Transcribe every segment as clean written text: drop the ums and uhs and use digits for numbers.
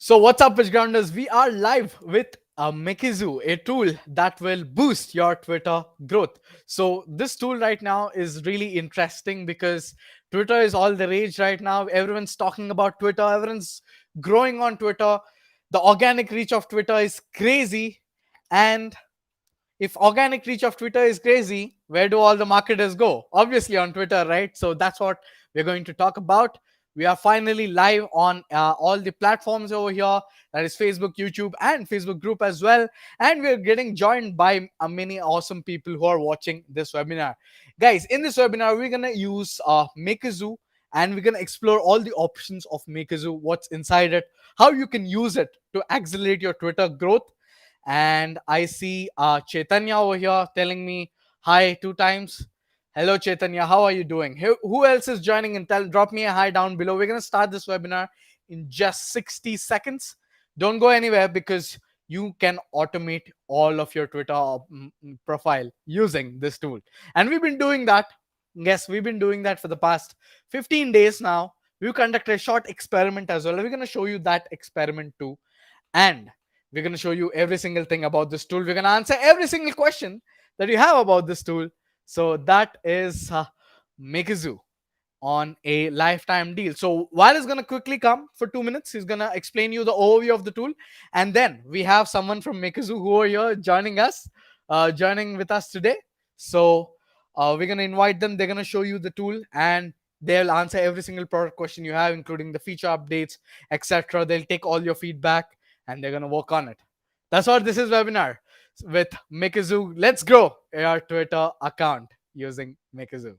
So, what's up, pitch grounders? We are live with Makezu, a tool that will boost your Twitter growth. So, this tool right now is really interesting because Twitter is all the rage right now. Everyone's talking about Twitter, everyone's growing on Twitter. The organic reach of Twitter is crazy. And if organic reach of Twitter is crazy, where do all the marketers go? Obviously on Twitter, right? So that's what we're going to talk about. We are finally live on all the platforms over here. That is Facebook, YouTube, and Facebook group as well. And we're getting joined by many awesome people who are watching this webinar. Guys, in this webinar, we're going to use Makezu and we're going to explore all the options of Makezu, what's inside it, how you can use it to accelerate your Twitter growth. And I see Chaitanya over here telling me hi 2 times. Hello, Chaitanya. How are you doing? Who else is joining? And drop me a hi down below. We're going to start this webinar in just 60 seconds. Don't go anywhere because you can automate all of your Twitter profile using this tool. And we've been doing that. Yes, we've been doing that for the past 15 days now. We've conducted a short experiment as well. We're going to show you that experiment too. And we're going to show you every single thing about this tool. We're going to answer every single question that you have about this tool. So that is Makezu on a lifetime deal. So while is going to quickly come for 2 minutes, he's going to explain you the overview of the tool. And then we have someone from Makezu who are here joining us, joining with us today. So we're going to invite them. They're going to show you the tool and they'll answer every single product question you have, including the feature updates, etc. They'll take all your feedback and they're going to work on it. That's what this is webinar with Makezu. Let's grow your Twitter account using Makezu.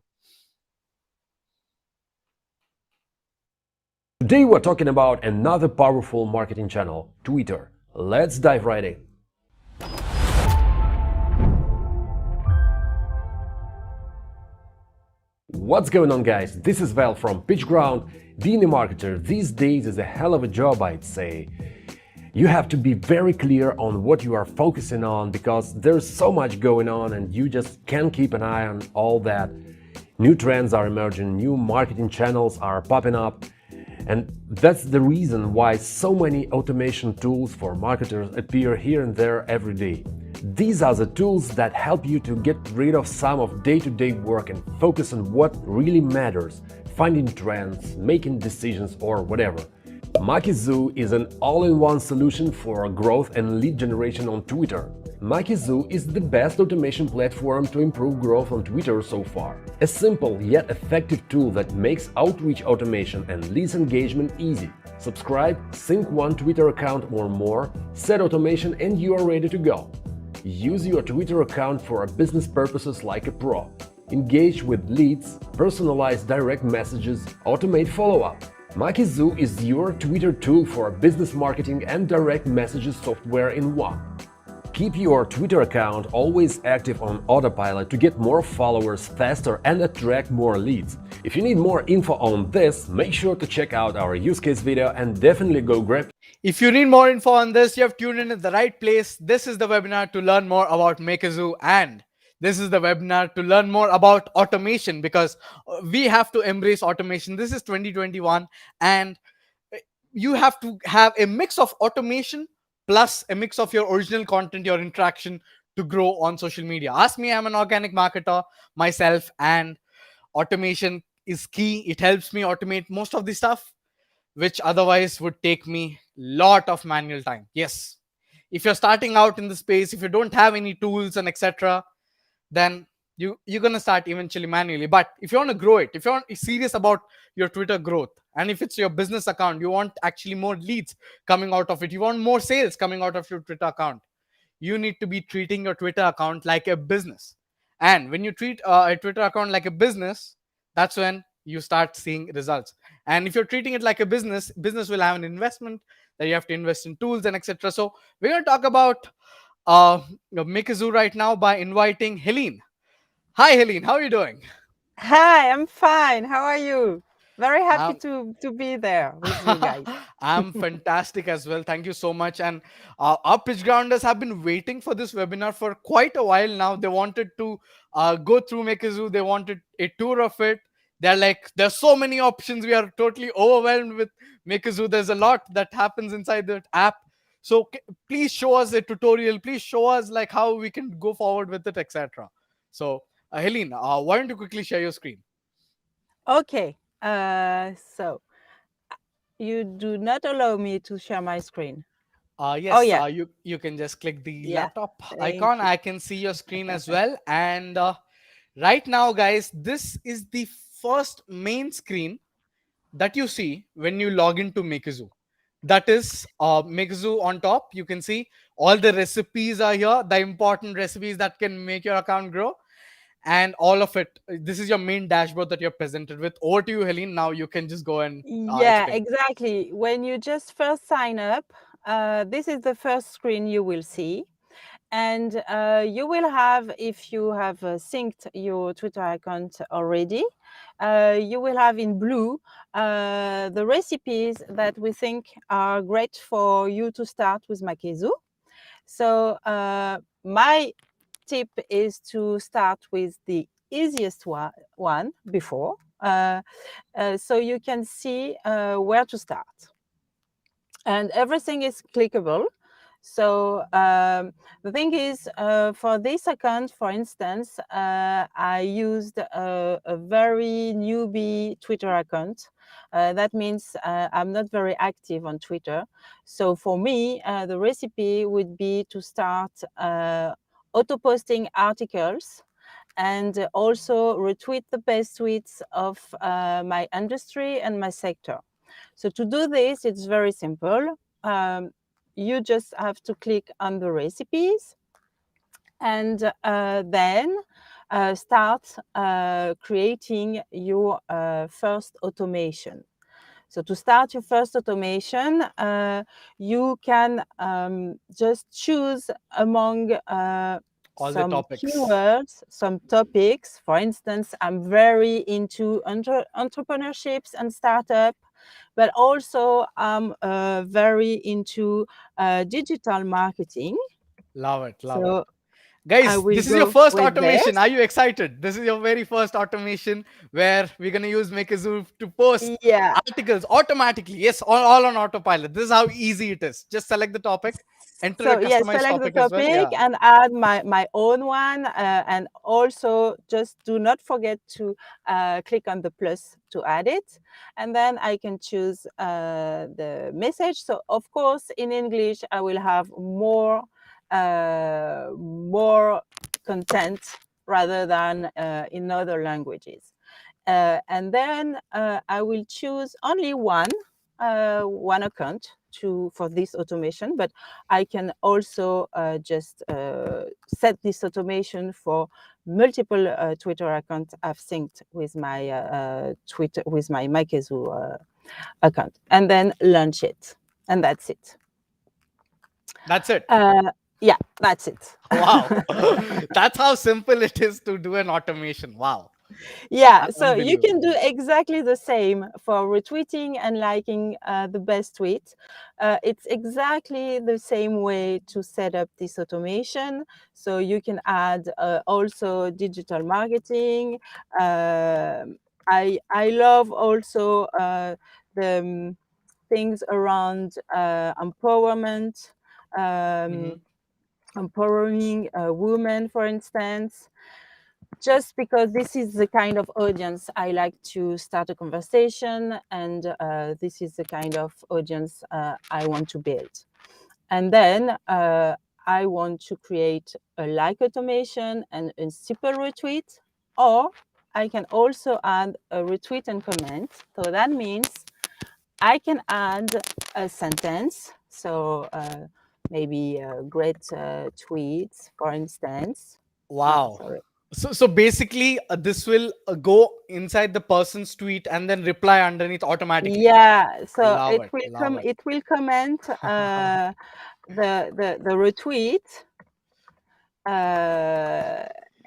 Today we're talking about another powerful marketing channel, Twitter. Let's dive right in. What's going on, guys? This is Val from PitchGround. Being a marketer these days is a hell of a job, I'd say. You have to be very clear on what you are focusing on because there's so much going on and you just can't keep an eye on all that. New trends are emerging, new marketing channels are popping up, and that's the reason why so many automation tools for marketers appear here and there every day. These are the tools that help you to get rid of some of day-to-day work and focus on what really matters, finding trends, making decisions, or whatever. Makezu is an all-in-one solution for growth and lead generation on Twitter. Makezu is the best automation platform to improve growth on Twitter so far. A simple yet effective tool that makes outreach automation and leads engagement easy. Subscribe, sync one Twitter account or more, set automation, and you are ready to go. Use your Twitter account for business purposes like a pro. Engage with leads, personalize direct messages, automate follow-up. Makezu is your Twitter tool for business marketing and direct messages software in one. Keep your Twitter account always active on autopilot to get more followers faster and attract more leads. If you need more info on this, make sure to check out our use case video and definitely go grab. If you need more info on this, you have tuned in at the right place. This is the webinar to learn more about Makezu, and this is the webinar to learn more about automation because we have to embrace automation. This is 2021 and you have to have a mix of automation plus a mix of your original content, your interaction to grow on social media. Ask me, I'm an organic marketer myself, and automation is key. It helps me automate most of the stuff which otherwise would take me lot of manual time. Yes, if you're starting out in the space, if you don't have any tools and etc., then you're gonna start eventually manually. But if you want to grow it, if you're serious about your Twitter growth, and if it's your business account, you want actually more leads coming out of it, you want more sales coming out of your Twitter account, you need to be treating your Twitter account like a business. And when you treat a Twitter account like a business, that's when you start seeing results. And if you're treating it like a business will have an investment that you have to invest in tools and etc. So we're going to talk about Makezu right now by inviting Helene. Hi, Helene. How are you doing? Hi, I'm fine. How are you? Very happy Um, to be there with you guys. I'm fantastic as well. Thank you so much. And our pitch grounders have been waiting for this webinar for quite a while now. They wanted to go through Makezu. They wanted a tour of it. They're like, there's so many options. We are totally overwhelmed with Makezu. There's a lot that happens inside that app. So please show us a tutorial. Please show us like how we can go forward with it, etc. So, Helene, why don't you quickly share your screen? Okay. So you do not allow me to share my screen. Oh Yes, yeah, you can just click the yeah. laptop Thank icon. you. I can see your screen as well. And right now, guys, this is the first main screen that you see when you log into Makezu. That is Makezu on top. You can see all the recipes are here, the important recipes that can make your account grow, and all of it. This is your main dashboard that you're presented with. Over to you, Helene. Now you can just go and Yeah, explain. exactly. When you just first sign up, this is the first screen you will see. And you will have, if you have synced your Twitter account already, you will have in blue the recipes that we think are great for you to start with Makezu. So my tip is to start with the easiest one before, so you can see where to start. And everything is clickable. So the thing is, for this account, for instance, I used a very newbie Twitter account. That means I'm not very active on Twitter. So for me, the recipe would be to start auto posting articles and also retweet the best tweets of my industry and my sector. So to do this, it's very simple. You just have to click on the recipes and then start creating your first automation. So to start your first automation, you can just choose among All the some topics. keywords, some topics. For instance, I'm very into entrepreneurships and startup, but also I'm very into digital marketing. Love it. Love it. So I Guys, will this is your go first with automation. this. Are you excited? This is your very first automation where we're going to use Makezu to post Yeah. articles automatically. Yes, all on autopilot. This is how easy it is. Just select the topic, enter a So yes, customized select the topic as well. topic Yeah, and add my own one, and also just do not forget to click on the plus to add it, and then I can choose the message. So of course in English I will have more content rather than in other languages. And then I will choose only one account for this automation, but I can also just set this automation for multiple Twitter accounts I've synced with my Twitter with my Makezu account, and then launch it, and that's it. that's it. Yeah, that's it. Wow. That's how simple it is to do an automation. Wow. Yeah, so you can do Unbelievable. exactly the same for retweeting and liking the best tweet. It's exactly the same way to set up this automation. So you can add also digital marketing. I love also the things around empowerment, Hmm. um, empowering women, for instance, just because this is the kind of audience I like to start a conversation, and this is the kind of audience I want to build. And then I want to create a like automation and a simple retweet, or I can also add a retweet and comment. So that means I can add a sentence. So maybe great tweets, for instance. Wow. Sorry. So basically, this will go inside the person's tweet and then reply underneath automatically. Yeah, so Love it it. will Love come. it. It will comment the retweet, uh,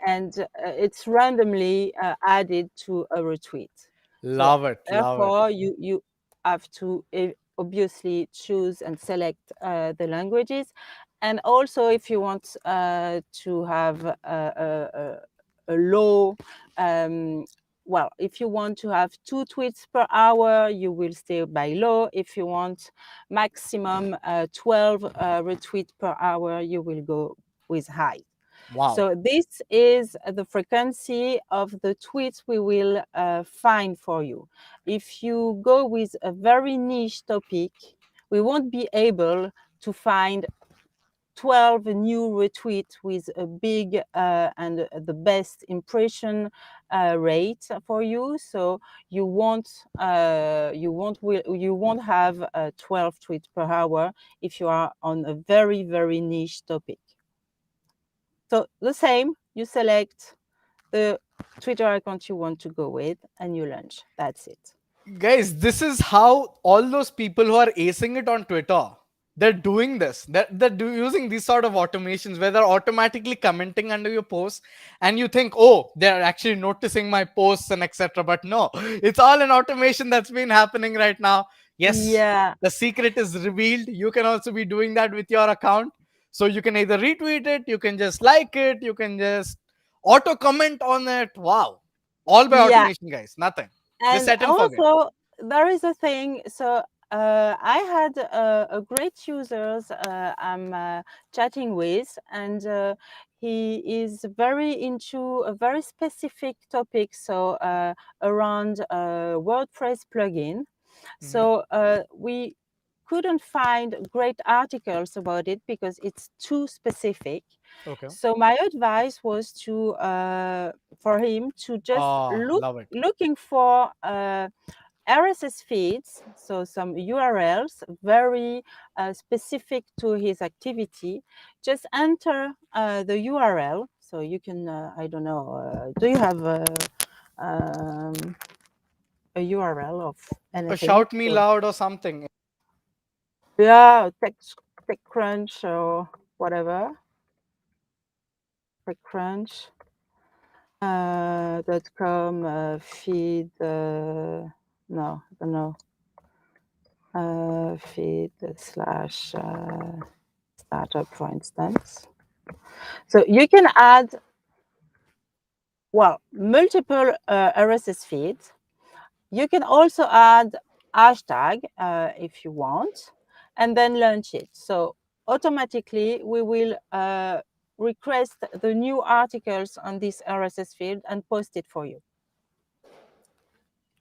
and it's randomly added to a retweet. So Love it. Love it. therefore, you have to obviously choose and select the languages, and also if you want to have a low um, well, if you want to have 2 tweets per hour, you will stay by low. If you want maximum 12 retweets per hour, you will go with high. Wow. So this is the frequency of the tweets we will find for you. If you go with a very niche topic, we won't be able to find 12 new retweets with a big and the best impression rate for you. So you won't have 12 tweets per hour if you are on a very very niche topic. So the same, you select the Twitter account you want to go with and you launch. That's it. Guys, this is how all those people who are acing it on Twitter, they're doing this. Using these sort of automations where they're automatically commenting under your posts, and you think, oh, they're actually noticing my posts and etc. But no, it's all an automation that's been happening right now. Yes, Yeah, the secret is revealed. You can also be doing that with your account. So you can either retweet it, you can just like it, you can just auto comment on it. Wow. All by yeah. automation, guys. Nothing. Just And set and forget. also, there is a thing. So I had a great users I'm chatting with, and he is very into a very specific topic. So around WordPress plugin. Mhm. So we couldn't find great articles about it because it's too specific. Okay. So my advice was to for him to just Ah, love it. looking for RSS feeds, so some URLs very specific to his activity. Just enter the URL. So you can, I don't know, do you have um, a URL of anything? Shout me So, loud or something. yeah, TechCrunch or whatever. TechCrunch. .com feed no, I don't know, feed slash startup, for instance. So you can add, well, multiple RSS feeds. You can also add hashtag if you want, and then launch it. So automatically we will request the new articles on this RSS feed and post it for you.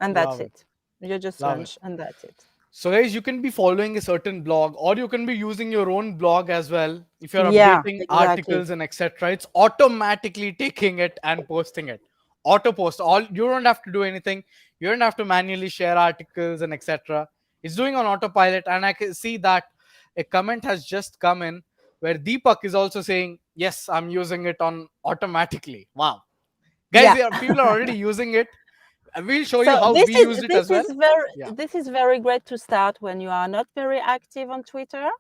And that's Love it. it. You just Love it. launch and that's it. So, guys, you can be following a certain blog, or you can be using your own blog as well. If you're Yeah, updating exactly. articles and etc., it's automatically taking it and posting it. Auto post. All you don't have to do anything. You don't have to manually share articles and etc. It's doing on autopilot, and I can see that a comment has just come in where Deepak is also saying, "Yes, I'm using it on automatically." Wow, guys, Yeah. people are already using it. We'll show you So how this we is used it this as well. is very Yeah. this is very great to start when you are not very active on Twitter.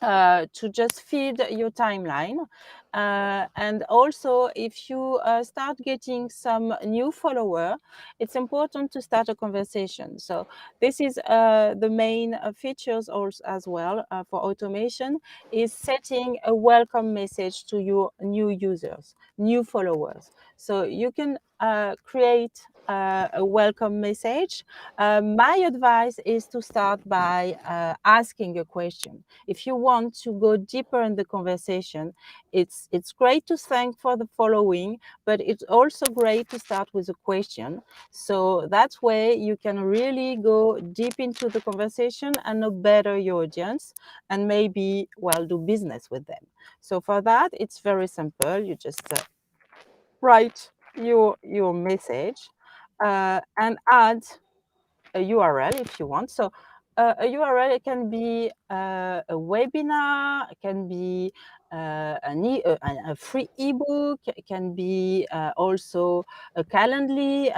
To just feed your timeline. And also, if you start getting some new follower, it's important to start a conversation. So this is the main features also as well for automation is setting a welcome message to your new users, new followers. So you can create a welcome message. My advice is to start by asking a question. If you want to go deeper in the conversation, it's great to thank for the following, but it's also great to start with a question. So that way you can really go deep into the conversation and know better your audience and maybe, well, do business with them. So for that, it's very simple. You just write your message and add a URL if you want. So a URL, it can be a webinar, it can be a free ebook, it can be also a Calendly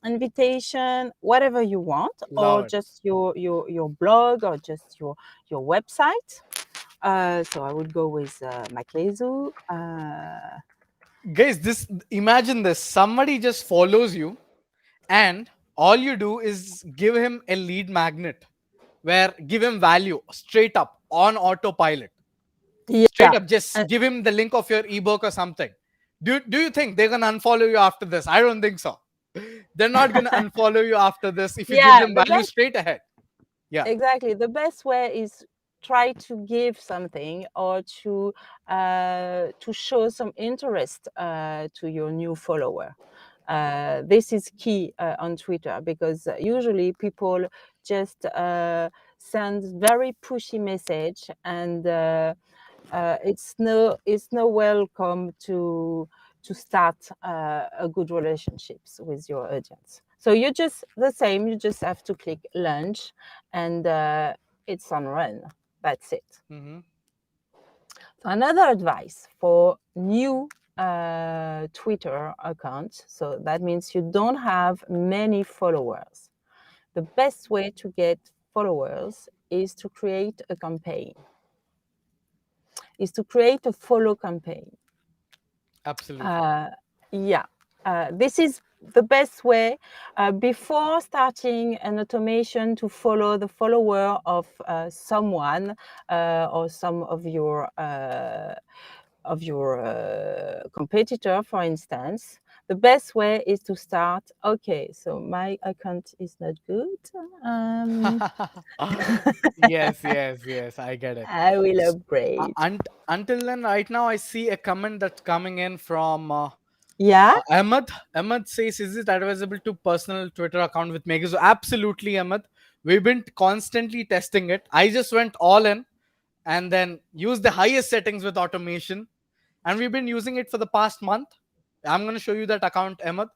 invitation, whatever you want, or Love it. just your blog or just your website. So I would go with Makezu. Guys, this imagine this. Somebody just follows you, and all you do is give him a lead magnet where give him value straight up on autopilot. Yeah. Straight up, just And give him the link of your ebook or something. Do you think they're gonna unfollow you after this? I don't think so. They're not gonna unfollow you after this if you give Yeah, them the value best straight ahead. Yeah. exactly. The best way is try to give something or to show some interest to your new follower. This is key on Twitter because usually people just send very pushy message and it's no welcome to start a good relationships with your audience. So you just the same. You just have to click launch, and it's on run. That's it. Hmm. So another advice for new Twitter accounts. So that means you don't have many followers. The best way to get followers is to create a campaign. Is to create a follow campaign. Absolutely. Uh, yeah, this is the best way before starting an automation to follow the follower of someone or some of your competitor, for instance. The best way is to start. Okay, so my account is not good. Um, Yes, yes, yes. I get it. I will S- upgrade. Until then, right now, I see a comment that's coming in from Yeah. Ahmed. Ahmed says, "Is it advisable to personal Twitter account with Makezu?" Absolutely, Ahmed. We've been constantly testing it. I just went all in and then used the highest settings with automation, and we've been using it for the past month. I'm going to show you that account, Ahmed,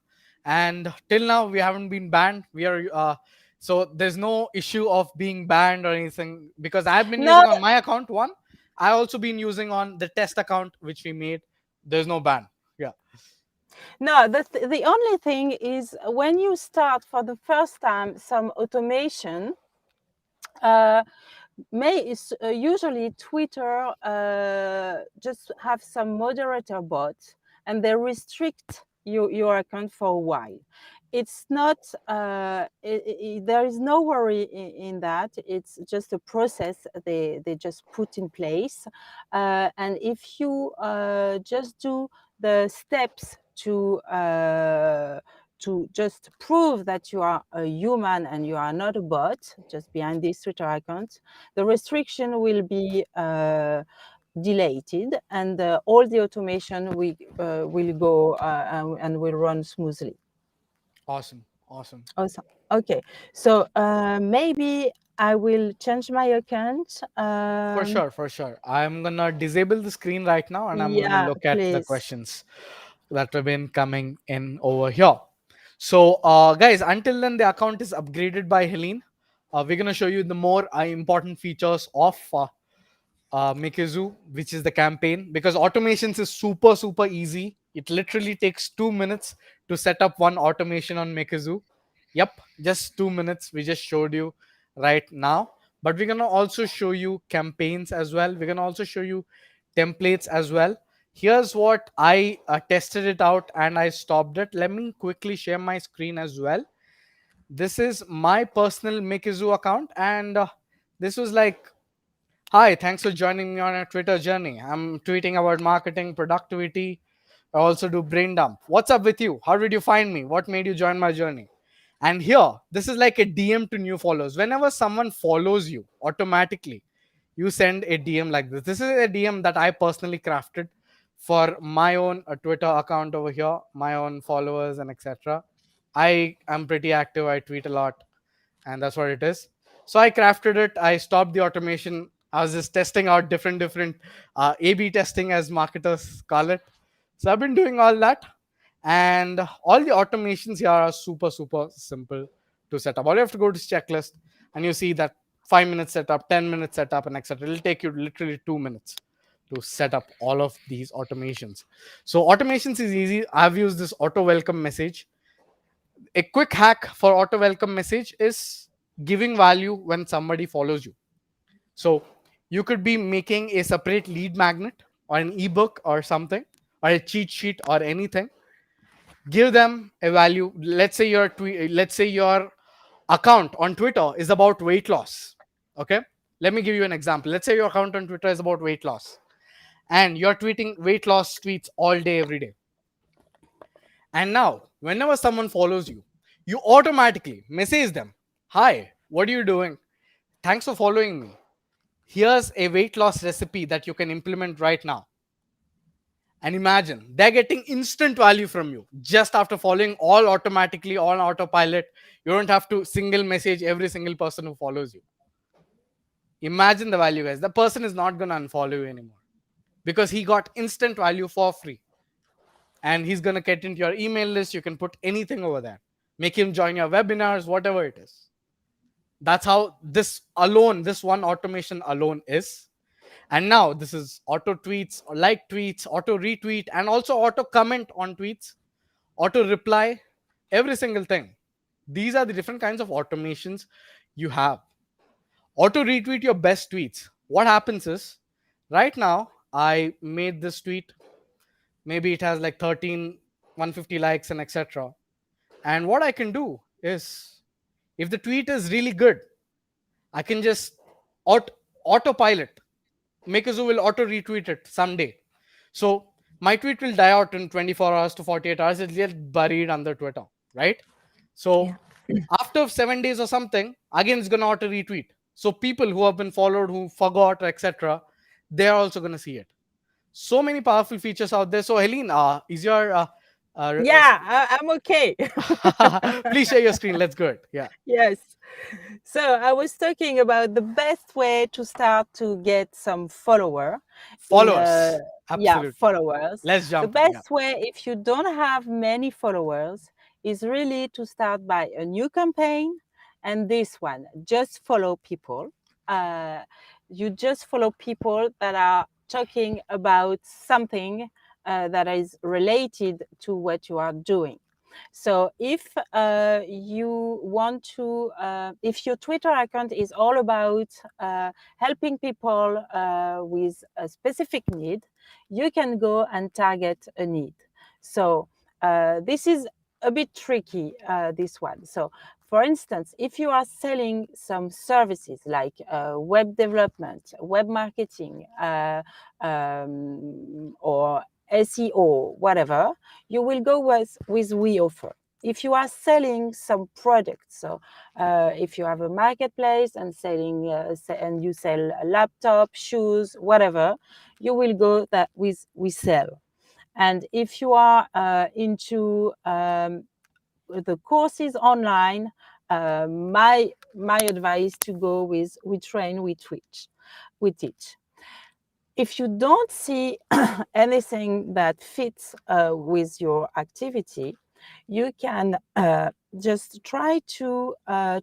and till now we haven't been banned. We are so there's no issue of being banned or anything because I've been No, using on my account one. I also been using on the test account which we made. There's no ban. Yeah. no, the only thing is when you start for the first time some automation, uh, may is usually Twitter just have some moderator bots and they restrict your account for a while. It's not, there is no worry in that. It's just a process they just put in place. And if you just do the steps to just prove that you are a human and you are not a bot just behind this Twitter account, the restriction will be deleted and all the automation will go and will run smoothly. Awesome. Awesome. Awesome. Okay, so maybe I will change my account. For sure, for sure. I'm gonna disable the screen right now and I'm gonna Yeah, look at the please. questions that have been coming in over here. So, guys, until then, the account is upgraded by Helene. We're gonna show you the more important features of Makezu, which is the campaign, because automations is super super easy. It literally takes 2 minutes to set up one automation on Makezu. Yep, just 2 minutes. We just showed you right now. But we're gonna also show you campaigns as well. We're gonna also show you templates as well. Here's what I tested it out and I stopped it. Let me quickly share my screen as well. This is my personal Makezu account, and this was like, "Hi, thanks for joining me on a Twitter journey. I'm tweeting about marketing, productivity. I also do brain dump. What's up with you? How did you find me? What made you join my journey?" And here, this is like a DM to new followers. Whenever someone follows you, automatically, you send a DM like this. This is a DM that I personally crafted for my own Twitter account over here, my own followers, and etc. I am pretty active. I tweet a lot, and that's what it is. So I crafted it. I stopped the automation. I was just testing out different A/B testing, as marketers call it. So I've been doing all that, and all the automations here are super super simple to set up. All you have to go to checklist, and you see that 5 minutes setup, 10 minutes setup, and etc. It'll take you literally 2 minutes to set up all of these automations. So automations is easy. I've used this auto welcome message. A quick hack for auto welcome message is giving value when somebody follows you. So you could be making a separate lead magnet or an ebook or something, or a cheat sheet or anything. Give them a value. Let's say your account on Twitter is about weight loss. Okay, let me give you an example. Let's say your account on Twitter is about weight loss and you're tweeting weight loss tweets all day every day. And now, whenever someone follows you, you automatically message them, "Hi, what are you doing? Thanks for following me. Here's a weight loss recipe that you can implement right now." And imagine they're getting instant value from you just after following, all automatically, all autopilot. You don't have to single message every single person who follows you. Imagine the value, guys. The person is not going to unfollow you anymore because he got instant value for free, and he's going to get into your email list. You can put anything over there, make him join your webinars, whatever it is. That's how this alone, this one automation alone is. And now this is auto tweets, or like tweets, auto retweet, and also auto comment on tweets, auto reply, every single thing. These are the different kinds of automations you have. Auto retweet your best tweets. What happens is, right now, I made this tweet. Maybe it has like 13, 150 likes and etc. And what I can do is, if the tweet is really good, I can just auto autopilot. Makezu will auto retweet it someday. So my tweet will die out in 24 hours to 48 hours. It'll get buried under Twitter, right? So Yeah. after 7 days or something, again it's gonna auto retweet. So people who have been followed, who forgot, etc., they're also gonna see it. So many powerful features out there. So Helene, is your uh, Yeah, I'm okay. please share your screen. Let's go. It. Yeah. Yes. So I was talking about the best way to start to get some follower in Followers. yeah, Absolutely. followers. Let's The jump in. Yeah. best way if you don't have many followers is really to start by a new campaign, and this one, just follow people. Uh, you just follow people that are talking about something that is related to what you are doing. So if you want to, if your Twitter account is all about helping people with a specific need, you can go and target a need. So this is a bit tricky, this one. So for instance, if you are selling some services like web development, web marketing, or SEO, whatever, you will go with we offer. If you are selling some products, so if you have a marketplace and selling and you sell a laptop, shoes, whatever, you will go that with we sell. And if you are into the courses online, my advice to go with we train, we teach. If you don't see anything that fits with your activity, you can just try to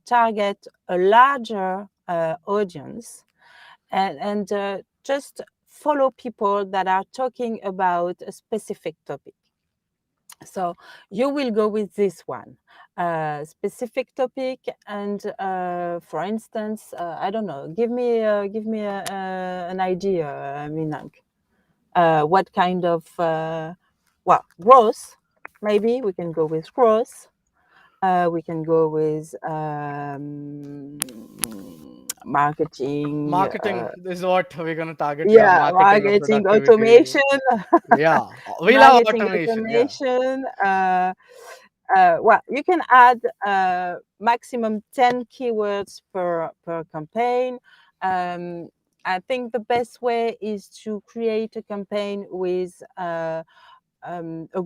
target a larger audience, and just follow people that are talking about a specific topic. So you will go with this one, specific topic, and for instance, I don't know. Give me an idea, Minang. What kind of well, growth? Maybe we can go with growth. We can go with marketing. Marketing is what we're gonna target. Yeah, Yeah, marketing or marketing productivity. automation. Yeah, we love Marketing automation. Yeah, automation. Well, you can add maximum 10 keywords per campaign. Um, I think the best way is to create a campaign with a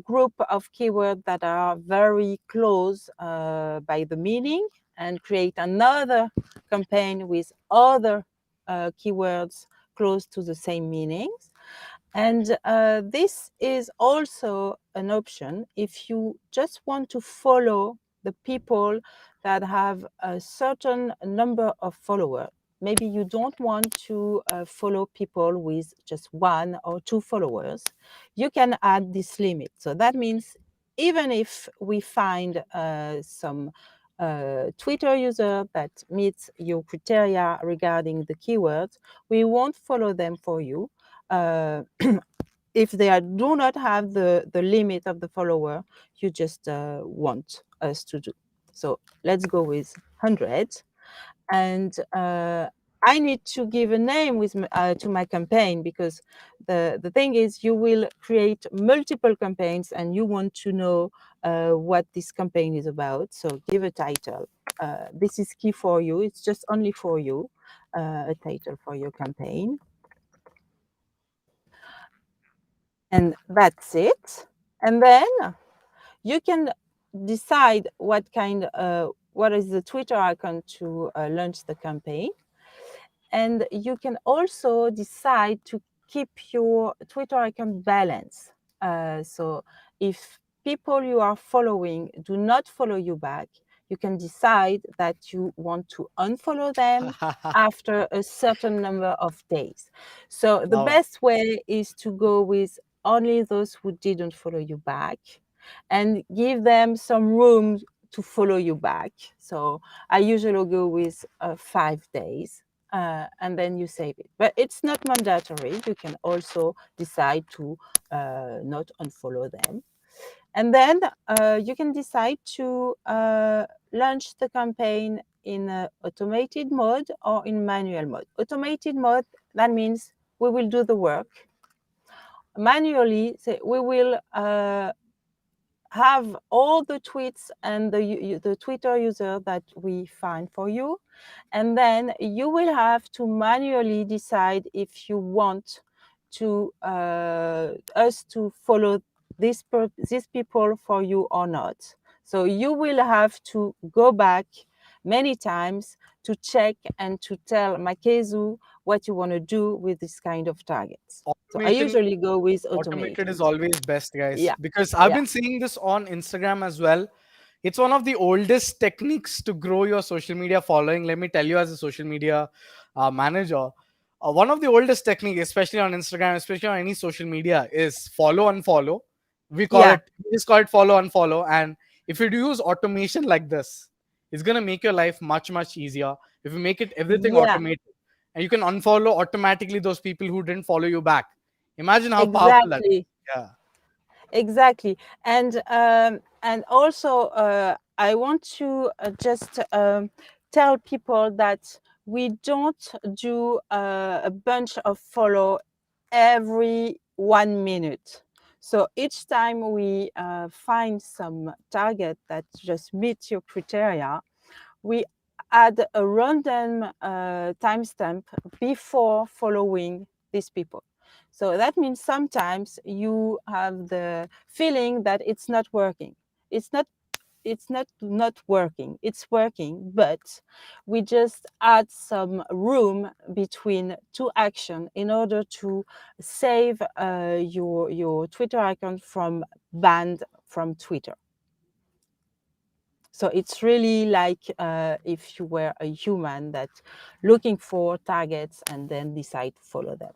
group of keywords that are very close by the meaning, and create another campaign with other keywords close to the same meanings. And this is also an option if you just want to follow the people that have a certain number of followers. Maybe you don't want to follow people with just 1 or 2 followers. You can add this limit. So that means even if we find some Twitter user that meets your criteria regarding the keywords, we won't follow them for you. If do not have the limit of the follower you just want us to do. So let's go with 100. And I need to give a name to my campaign, because the thing is, you will create multiple campaigns and you want to know what this campaign is about. So give a title. This is key for you. It's just only for you, a title for your campaign. And that's it. And then you can decide what is the Twitter account to launch the campaign. And you can also decide to keep your Twitter account balanced. So if people you are following do not follow you back, you can decide that you want to unfollow them after a certain number of days. So the Love it. best way is to go with only those who didn't follow you back and give them some room to follow you back. So I usually go with 5 days, and then you save it. But it's not mandatory. You can also decide to not unfollow them. And then you can decide to launch the campaign in automated mode or in manual mode. Automated mode, that means we will do the work. Manually, we will have all the tweets and the Twitter user that we find for you. And then you will have to manually decide if you want to us to follow these people for you or not. So you will have to go back many times to check and to tell Makezu what you want to do with this kind of targets. So I Automation usually go with Automated automated. is always best, guys, Yeah, because I've yeah, been seeing this on Instagram as well. It's one of the oldest techniques to grow your social media following. Let me tell you, as a social media manager, one of the oldest techniques, especially on Instagram, especially on any social media, is follow unfollow. yeah, We just call it follow unfollow. And if you use automation like this, it's gonna make your life much easier. If you make it everything yeah. automated, and you can unfollow automatically those people who didn't follow you back. Imagine how powerful that is. Exactly, Yeah. exactly. And also, I want to just tell people that we don't do a bunch of follow every 1 minute. So each time we find some target that just meets your criteria, we add a random timestamp before following these people. So that means sometimes you have the feeling that it's not working. It's not working. It's working, but we just add some room between two action in order to save your Twitter account from banned from Twitter. So it's really like if you were a human that looking for targets and then decide to follow them.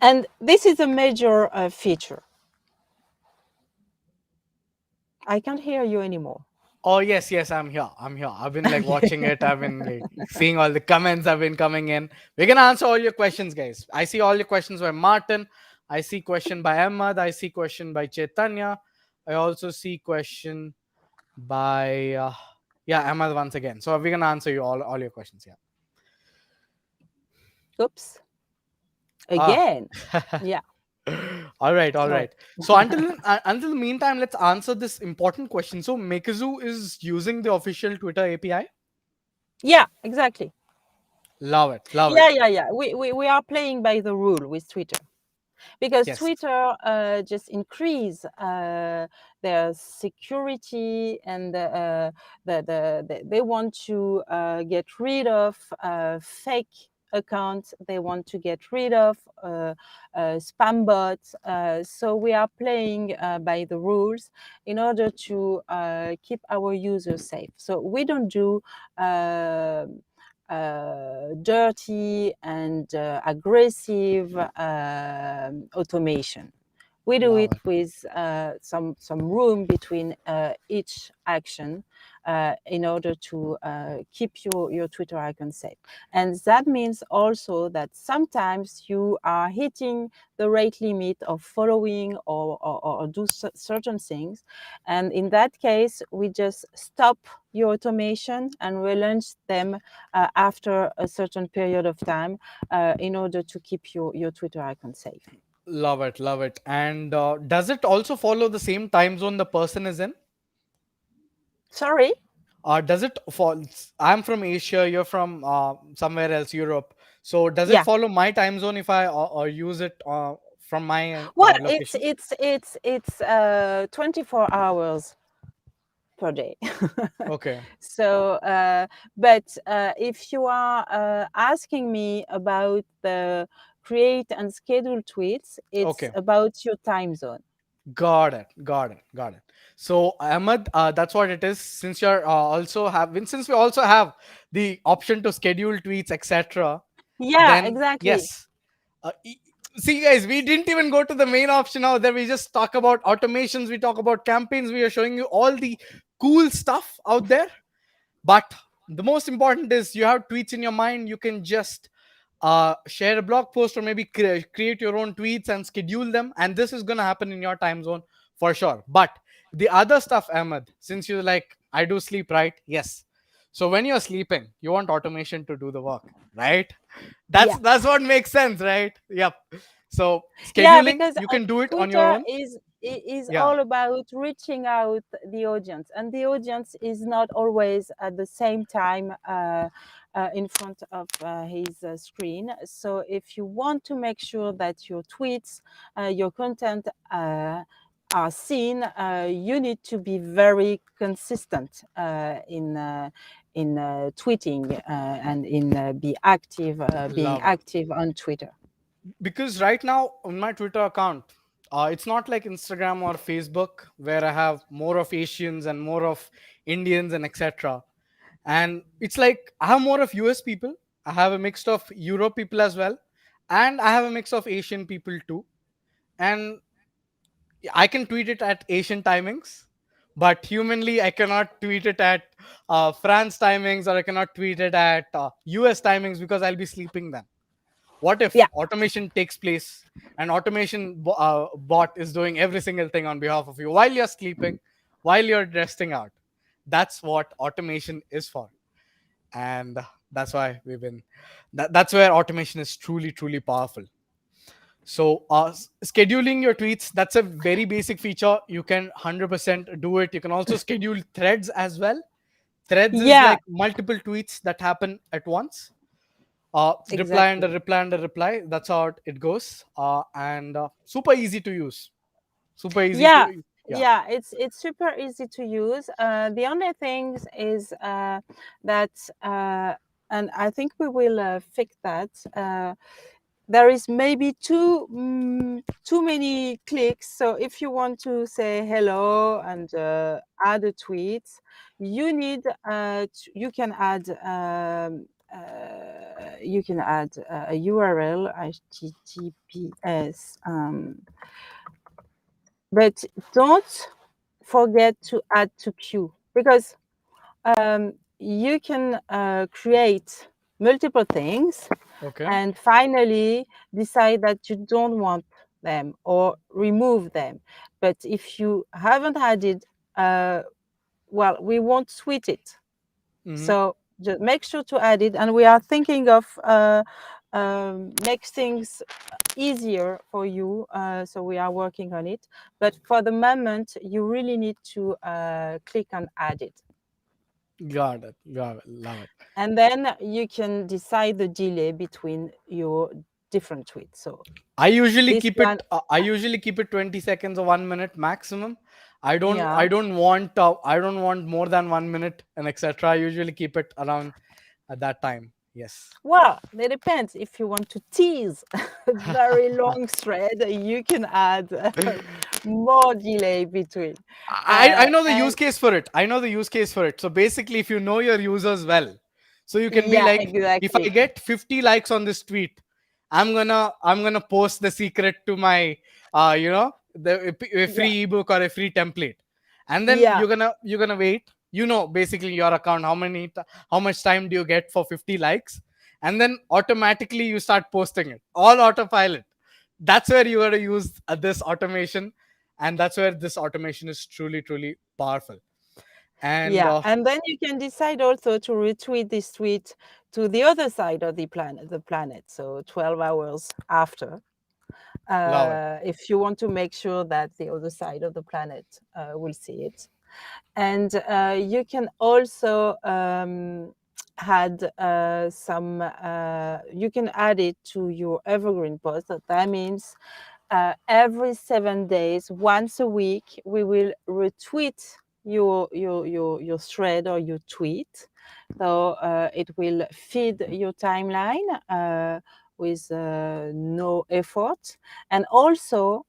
And this is a major feature. I can't hear you anymore. Oh yes, I'm here. I'm here. I've been like watching it. I've been like seeing all the comments have been coming in. We're gonna answer all your questions, guys. I see all your questions by Martin. I see question by Ahmad. I see question by Chaitanya. I also see question by yeah, Ahmad once again. So we're gonna answer you all your questions. Yeah. Oops. Ah. Again. Yeah. All right, all Sorry. right. So until the meantime, let's answer this important question. So Makezu is using the official Twitter API. Yeah, exactly. Love it, love it. Yeah. We are playing by the rule with Twitter, because Yes. Twitter just increase their security, and they want to get rid of fake accounts. They want to get rid of spam bots. So we are playing by the rules in order to keep our users safe. So we don't do dirty and aggressive automation. We do Love it it. with some room between each action in order to keep your Twitter icon safe. And that means also that sometimes you are hitting the rate limit of following or do certain things. And in that case, we just stop your automation and relaunch them after a certain period of time in order to keep your Twitter icon safe. Love it. Love it. And does it also follow the same time zone the person is in? Sorry? Does it fall? I'm from Asia. You're from somewhere else, Europe. So does it Yeah. follow my time zone if I or use it from my Well, location? it's 24 hours per day. Okay. So, but if you are asking me about the create and schedule tweets, it's Okay. about your time zone. Got it. Got it. Got it. So Ahmed, that's what it is. Since you're also have, since we also have the option to schedule tweets, etc., Yeah, then exactly. yes. Uh, e- See, guys, we didn't even go to the main option out there. We just talk about automations. We talk about campaigns. We are showing you all the cool stuff out there. But the most important is you have tweets in your mind. You can just share a blog post or maybe create your own tweets and schedule them. And this is going to happen in your time zone for sure. But the other stuff, Ahmed, since you're like, I do sleep, right? Yes. So when you're sleeping, you want automation to do the work, right? Yeah. That's what makes sense, right? Yep. So Yeah, scheduling, because you can do it on your Twitter own. is Yeah. all about reaching out the audience, and the audience is not always at the same time in front of his screen. So if you want to make sure that your tweets, your content are seen, you need to be very consistent in tweeting and in be active, being Love it. active on Twitter. Because right now on my Twitter account, it's not like Instagram or Facebook where I have more of Asians and more of Indians and etc. And it's like I have more of US people. I have a mix of Europe people as well, and I have a mix of Asian people too. And I can tweet it at Asian timings, but humanly I cannot tweet it at France timings, or I cannot tweet it at US timings because I'll be sleeping then. What if Yeah. automation takes place and automation bot is doing every single thing on behalf of you while you're sleeping, while you're resting out? That's what automation is for. And that's why that's where automation is truly, truly powerful. So scheduling your tweets, that's a very basic feature. You can 100% do it. You can also schedule threads as well. Threads is Yeah, like multiple tweets that happen at once, reply and a exactly. reply and a reply. That's how it goes. And super easy to use. Super easy Yeah, to, yeah. yeah, it's super easy to use. The only things is that, and I think we will fix that. There is maybe too many clicks. So if you want to say hello and add a tweet, you need you can add. You can add a URL HTTPS, but don't forget to add to queue, because you can create multiple things Okay. and finally decide that you don't want them or remove them. But if you haven't added, uh, well, we won't switch it. Hmm. So just make sure to add it. And we are thinking of make things easier for you. So we are working on it. But for the moment, you really need to click on add it. Got it. Got it. Love it. And then you can decide the delay between your different tweets. So this one, I usually keep it 20 seconds or 1 minute maximum. yeah. I don't want more than 1 minute and etc. I usually keep it around at that time. Yes. Well, it depends. If you want to tease a very long thread, you can add more delay between. I know the use And case for it. I know the use case for it. So basically, if you know your users well, so you can be yeah, like, if I exactly. get 50 likes on this tweet, I'm gonna post the secret to my a Yeah. free ebook or a free template, and then Yeah. you're gonna wait, basically your account, how much time do you get for 50 likes, and then automatically you start posting it all autopilot. That's where you got to use this automation, and that's where this automation is truly truly powerful. And Yeah. And then you can decide also to retweet this tweet to the other side of the planet. So 12 hours after, love it. if you want to make sure that the other side of the planet will see it. And you can also add you can add it to your evergreen post. So that means every 7 days, once a week, we will retweet your thread or your tweet. So it will feed your timeline with no effort. And also,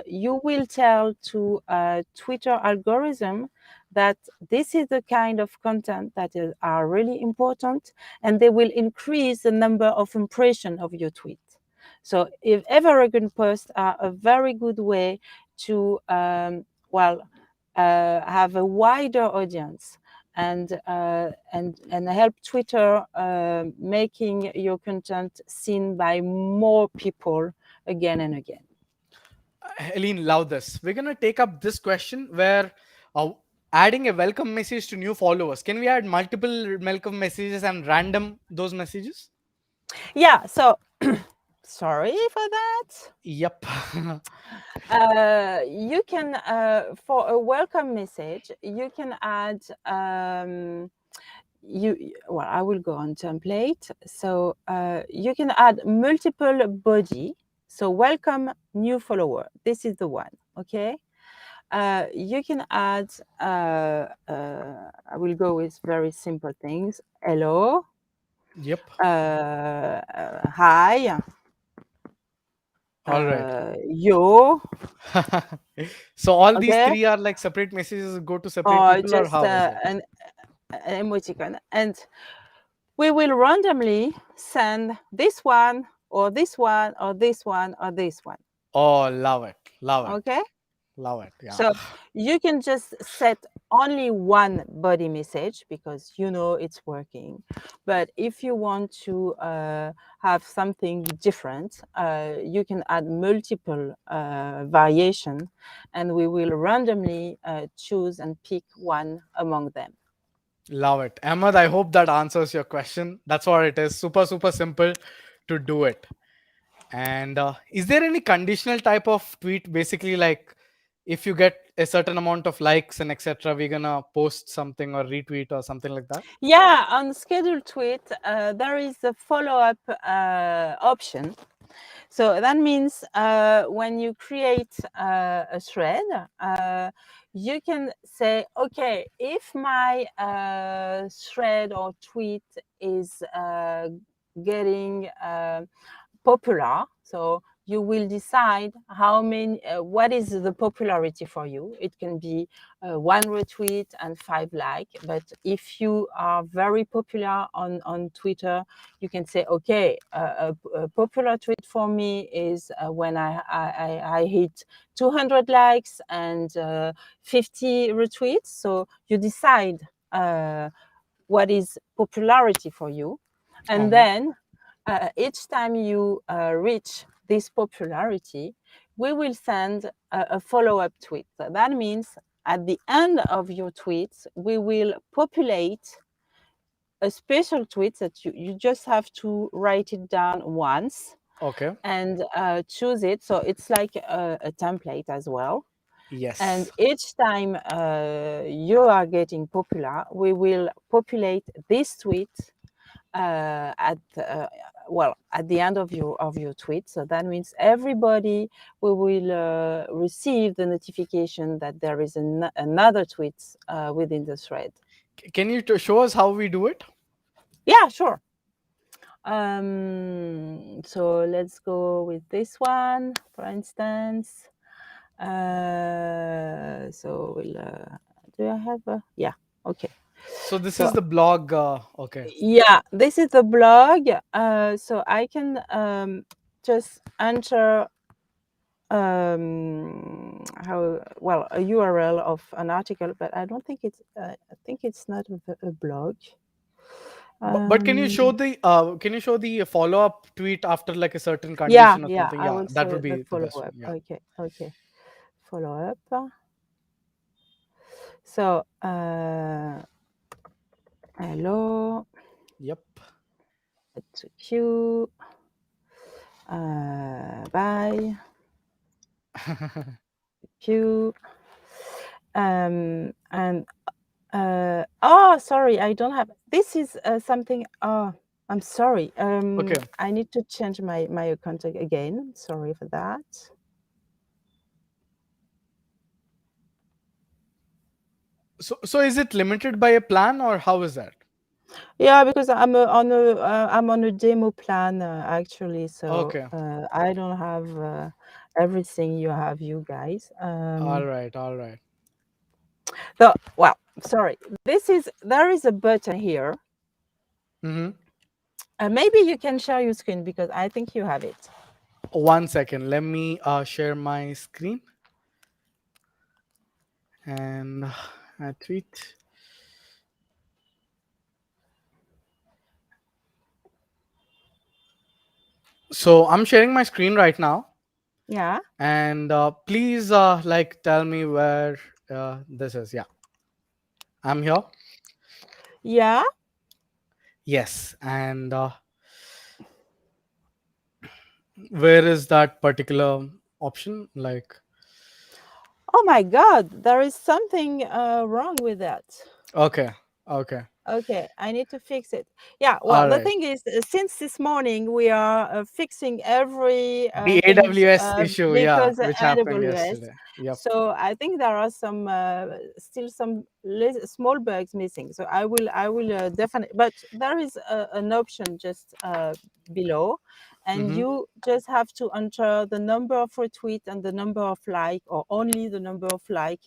you will tell to Twitter algorithm that this is the kind of content are really important, and they will increase the number of impression of your tweet. So if evergreen posts are a very good way to have a wider audience and help Twitter making your content seen by more people again and again. Helene, love this. We're gonna take up this question where uh, adding a welcome message to new followers. Can we add multiple welcome messages and random those messages? Yeah. So sorry for that. Yep. You can for a welcome message you can add well, I will go on template. So you can add multiple body. So welcome new follower, this is the one. Okay. You can add I will go with very simple things. Hello, Yep. hi, All right. yo. So all these Okay. three are like separate messages go to separate Or people, or just how is it? an emoticon, and we will randomly send this one or this one or this one or this one. Oh, love it. Love it. Okay. Love it. Yeah. So you can just set only one body message because you know it's working. But if you want to have something different, you can add multiple variation, and we will randomly choose and pick one among them. Love it. Ahmad, I hope that answers your question. That's what it is. Super, super simple to do it. And is there any conditional type of tweet? Basically, like if you get a certain amount of likes and etc., we're gonna post something or retweet or something like that. Yeah, on scheduled tweet, there is a follow-up option. So that means when you create a thread, you can say, okay, if my thread or tweet is getting popular, so you will decide how many what is the popularity for you. It can be one retweet and 5 like, but if you are very popular on Twitter, you can say, okay, a popular tweet for me is when I hit 200 likes and 50 retweets. So you decide what is popularity for you, and Um, then each time you reach this popularity, we will send a follow-up tweet. So that means at the end of your tweets, we will populate a special tweet that you just have to write it down once okay. and choose it. So it's like a template as well. And Yes. each time you are getting popular, we will populate this tweet at at the end of your tweet. So that means everybody we will receive the notification that there is another tweet within the thread. Can you show us how we do it? Yeah, sure. So let's go with this one, for instance. So we'll. Do I have a? Yeah. Okay. So this So is the blog. Okay. yeah, this is the blog. So I can just enter how well a URL of an article, but I don't think it's. I think it's not a blog. But Um, can you show the follow up tweet after like a certain yeah, condition or yeah. something? I Yeah, will that say would the be the follow best up. one. Yeah. Okay, okay. Follow up. So, hello, Yep. to queue. Bye, queue. And oh, sorry, I don't have. This is something. Oh, I'm sorry. Okay. I need to change my account again. Sorry for that. So is it limited by a plan or how is that? Yeah, because I'm on a demo plan actually, so Okay. I don't have everything you have, you guys. All right. All right. So well, sorry. There is a button here. Mm-hmm. Maybe you can share your screen because I think you have it. 1 second. Let me share my screen and tweet. So I'm sharing my screen right now, Yeah, and please like tell me where this is. Yeah, I'm here. yeah. Yes, and where is that particular option? Like, Oh my God, there is something wrong with that. okay, okay, Okay, I need to fix it. Yeah, well, all the right. thing is, since this morning we are fixing every The things AWS issue, yeah, because which happened AWS. yesterday. Yep. So I think there are some still some small bugs missing. So I will definitely, but there is an option just below, and Mm-hmm. you just have to enter the number of retweet and the number of like, or only the number of like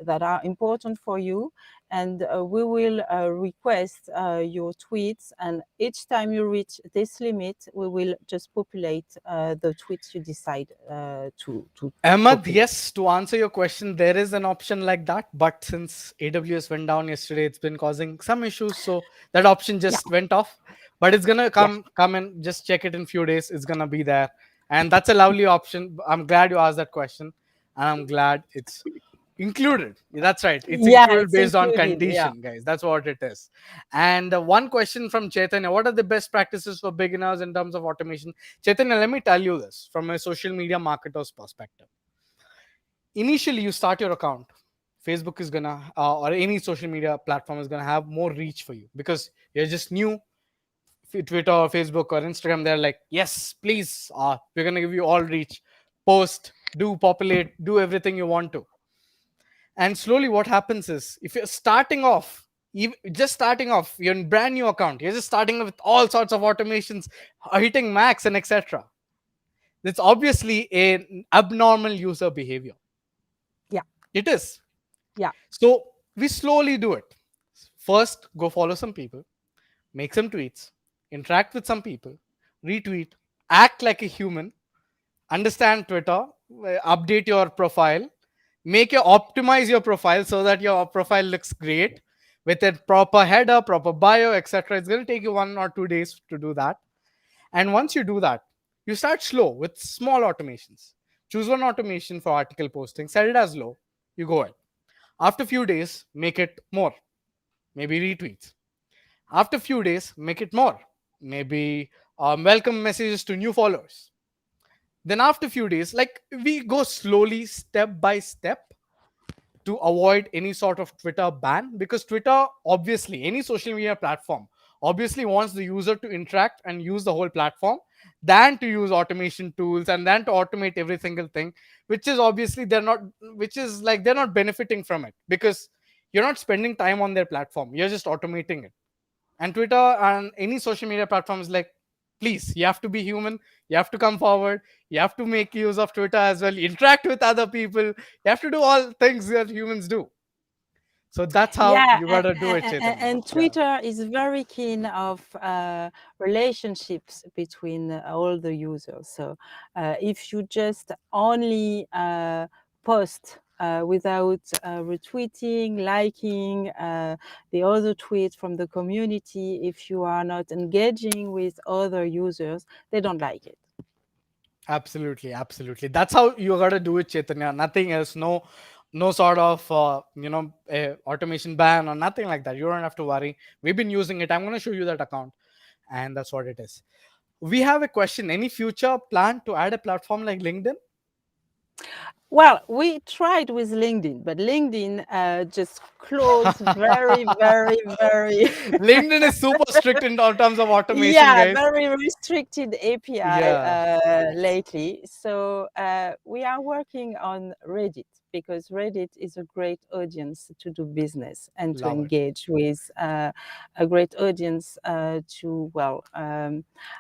that are important for you, and we will request your tweets, and each time you reach this limit we will just populate the tweets you decide to Ahmad, populate. yes, to answer your question, there is an option like that, but since AWS went down yesterday, it's been causing some issues, so that option Yeah, just went off. But it's gonna yeah, come and just check it in few days. It's gonna be there, and that's a lovely option. I'm glad you asked that question, and I'm glad it's included. That's right. It's yeah, included it's based on included. Yeah, condition, guys. That's what it is. And one question from Chaitanya: what are the best practices for beginners in terms of automation? Chaitanya, let me tell you this from a social media marketer's perspective. Initially, you start your account. Facebook is gonna, or any social media platform is gonna have more reach for you because you're just new. Twitter or Facebook or Instagram, they're like, yes, please, we're gonna give you all reach. Post, do populate, do everything you want to. And slowly, what happens is, if you're starting off, just starting off, you're in brand new account, you're just starting with all sorts of automations, hitting max and etc. It's obviously an abnormal user behavior. yeah, It is. yeah, So we slowly do it. First, go follow some people, make some tweets, interact with some people, retweet, act like a human, understand Twitter, update your profile, optimize your profile so that your profile looks great with a proper header, proper bio, etc. It's going to take you 1 or 2 days to do that. And once you do that, you start slow with small automations. Choose one automation for article posting, set it as low, you go ahead. After a few days, make it more, maybe retweets. After a few days, make it more, maybe welcome messages to new followers. Then after a few days, like we go slowly, step by step, to avoid any sort of Twitter ban, because Twitter, obviously, any social media platform, obviously wants the user to interact and use the whole platform than to use automation tools and then to automate every single thing, which is obviously they're not, which is like they're not benefiting from it because you're not spending time on their platform, you're just automating it. And Twitter and any social media platform is like, please, you have to be human, you have to come forward, you have to make use of Twitter as well, interact with other people, you have to do all things that humans do. So that's how Yeah, you gotta do it, Chaitanya. and Yeah. Twitter is very keen of relationships between all the users. So if you just only post without retweeting, liking the other tweets from the community, if you are not engaging with other users, they don't like it. Absolutely, absolutely. That's how you gotta do it, Chaitanya. Nothing else. No, no sort of automation ban or nothing like that. You don't have to worry. We've been using it. I'm gonna show you that account, and that's what it is. We have a question. Any future plan to add a platform like LinkedIn? Well, we tried with LinkedIn, but LinkedIn just closed very, very, very LinkedIn is super strict in terms of automation, yeah, guys. very restricted API Yeah, lately. So we are working on Reddit because Reddit is a great audience to do business and to love it. engage with a great audience to, well,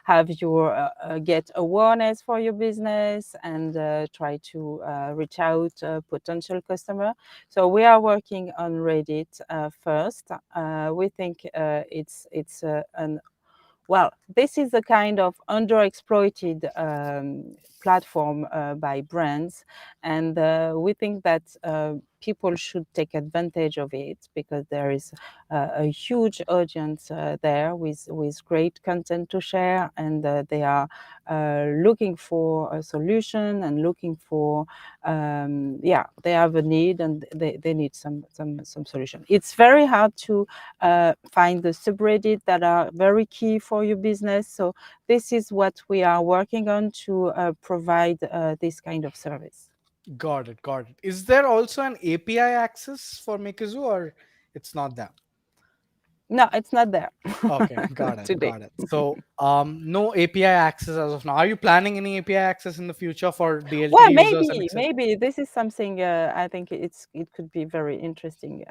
have your get awareness for your business and try to reach out potential customer. So we are working on Reddit first. We think it's an well, this is a kind of underexploited platform by brands, and we think that people should take advantage of it because there is a huge audience there with great content to share, and they are looking for a solution and looking for yeah, they have a need and they need some solution. It's very hard to find the subreddit that are very key for your business. So this is what we are working on to provide this kind of service. Got it, got it. Is there also an API access for Makezu, or it's not there? No, it's not there Okay, got it, today. got it. So, no API access as of now. Are you planning any API access in the future for Well, DLT users and etc.? maybe this is something I think it could be very interesting.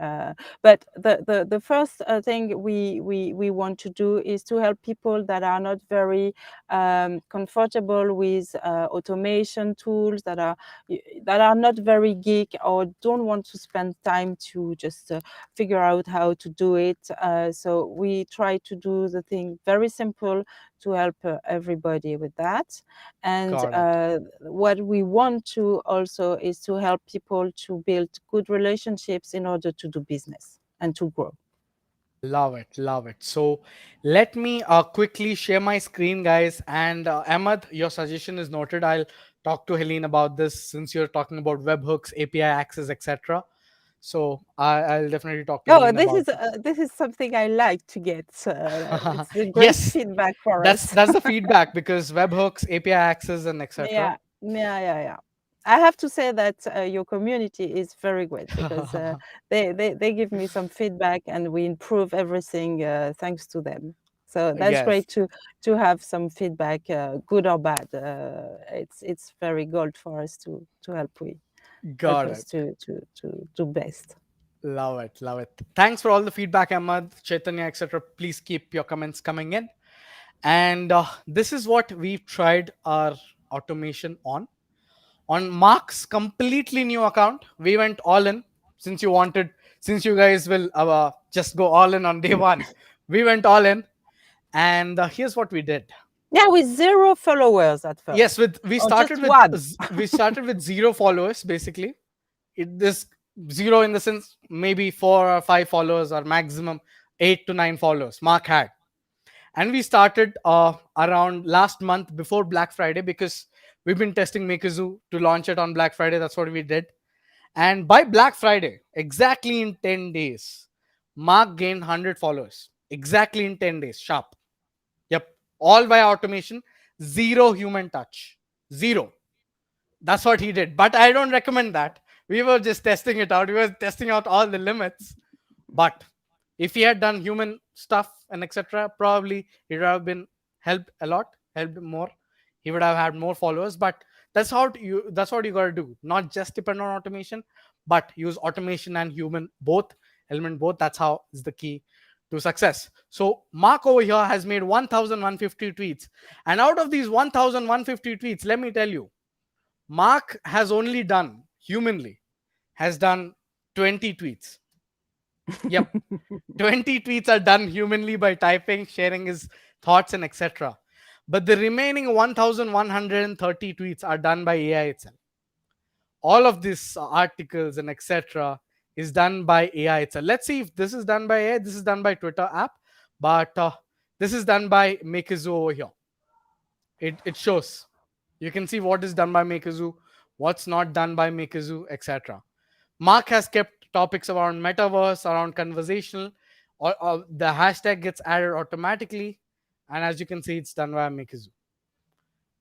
But the first thing we want to do is to help people that are not very comfortable with automation tools that are not very geek or don't want to spend time to just figure out how to do it. So we try to do the thing very simple to help everybody with that. And Got it. what we want to also is to help people to build good relationships in order to do business and to grow. Love it, love it. So, let me quickly share my screen, guys. And Ahmad, your suggestion is noted. I'll talk to Helene about this since you're talking about webhooks, API access, etc. So, I'll definitely talk to Oh, Helene about this. this is something I like to get. It's a great Yes, feedback for that's us. that's the feedback because webhooks, API access, and etc. Yeah, yeah. I have to say that your community is very great because they give me some feedback and we improve everything thanks to them. So that's Yes, great to have some feedback, good or bad. It's very gold for us to help got us it. to do best. Love it, love it. Thanks for all the feedback, Ahmad, Chaitanya, etc. Please keep your comments coming in. And this is what we've tried our automation on. On Mark's completely new account, we went all in. Since you guys will just go all in on day one, we went all in. And here's what we did. Yeah, with zero followers at Yes, first, we or started just with one. we started with zero followers basically. This zero in the sense maybe 4 or 5 followers or maximum 8 to 9 followers Mark had, and we started around last month before Black Friday because we've been testing Makezu to launch it on Black Friday. That's what we did, and by Black Friday, exactly in 10 days, Mark gained 100 followers. Exactly in 10 days, sharp. Yep, all by automation, zero human touch, zero. That's what he did. But I don't recommend that. We were just testing it out. We were testing out all the limits. But if he had done human stuff and etc., probably he would have been helped a lot, helped more. He would have had more followers. But that's what you gotta do. Not just depend on automation, but use automation and human both, element both. That's how is the key to success. So Mark over here has made 1,150 tweets. And out of these 1,150 tweets, let me tell you, Mark has only done humanly has done 20 tweets. Yep. 20 tweets are done humanly by typing, sharing his thoughts, and etc. But the remaining 1130 tweets are done by AI itself. All of these articles and etc. is done by AI itself. Let's see if this is done by AI. This is done by Twitter app, but this is done by Makezu over here. It shows. You can see what is done by Makezu, what's not done by Makezu, etc. Mark has kept topics around metaverse, around conversational, or the hashtag gets added automatically, and as you can see, it's done by Makezu.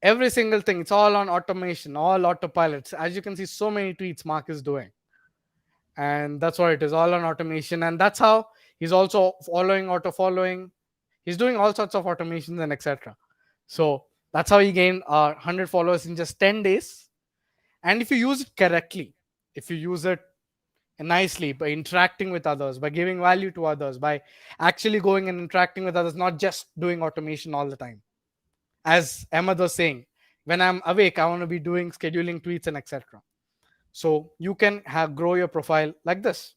Every single thing, it's all on automation, all autopilots. As you can see, so many tweets Mark is doing, and that's what it is, all on automation. And that's how he's also following, auto following. He's doing all sorts of automations and etc. So that's how he gained 100 followers in just 10 days. And if you use it correctly, if you use it nicely, by interacting with others, by giving value to others, by actually going and interacting with others, not just doing automation all the time. As Ahmed was saying, when I'm awake, I want to be doing scheduling tweets and etc. So you can have grow your profile like this,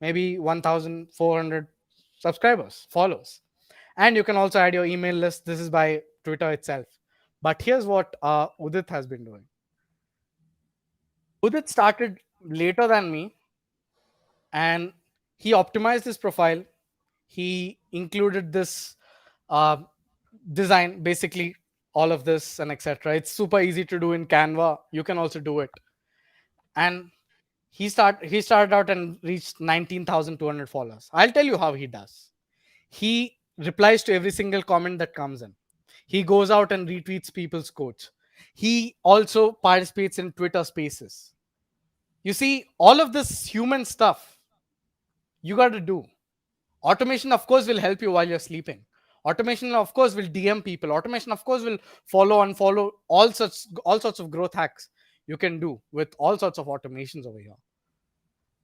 maybe 1,400 subscribers, follows, and you can also add your email list. This is by Twitter itself. But here's what Udit has been doing. Udit started later than me, and he optimized his profile. He included this uh, design, basically all of this and etc. It's super easy to do in Canva. You can also do it. And he started out and reached 19,200 followers. I'll tell you how he does. He replies to every single comment that comes in. He goes out and retweets people's quotes. He also participates in Twitter spaces. You see, all of this human stuff you got to do. Automation, of course, will help you while you're sleeping. Automation, of course, will DM people. Automation, of course, will follow, unfollow, all sorts of growth hacks you can do with all sorts of automations over here.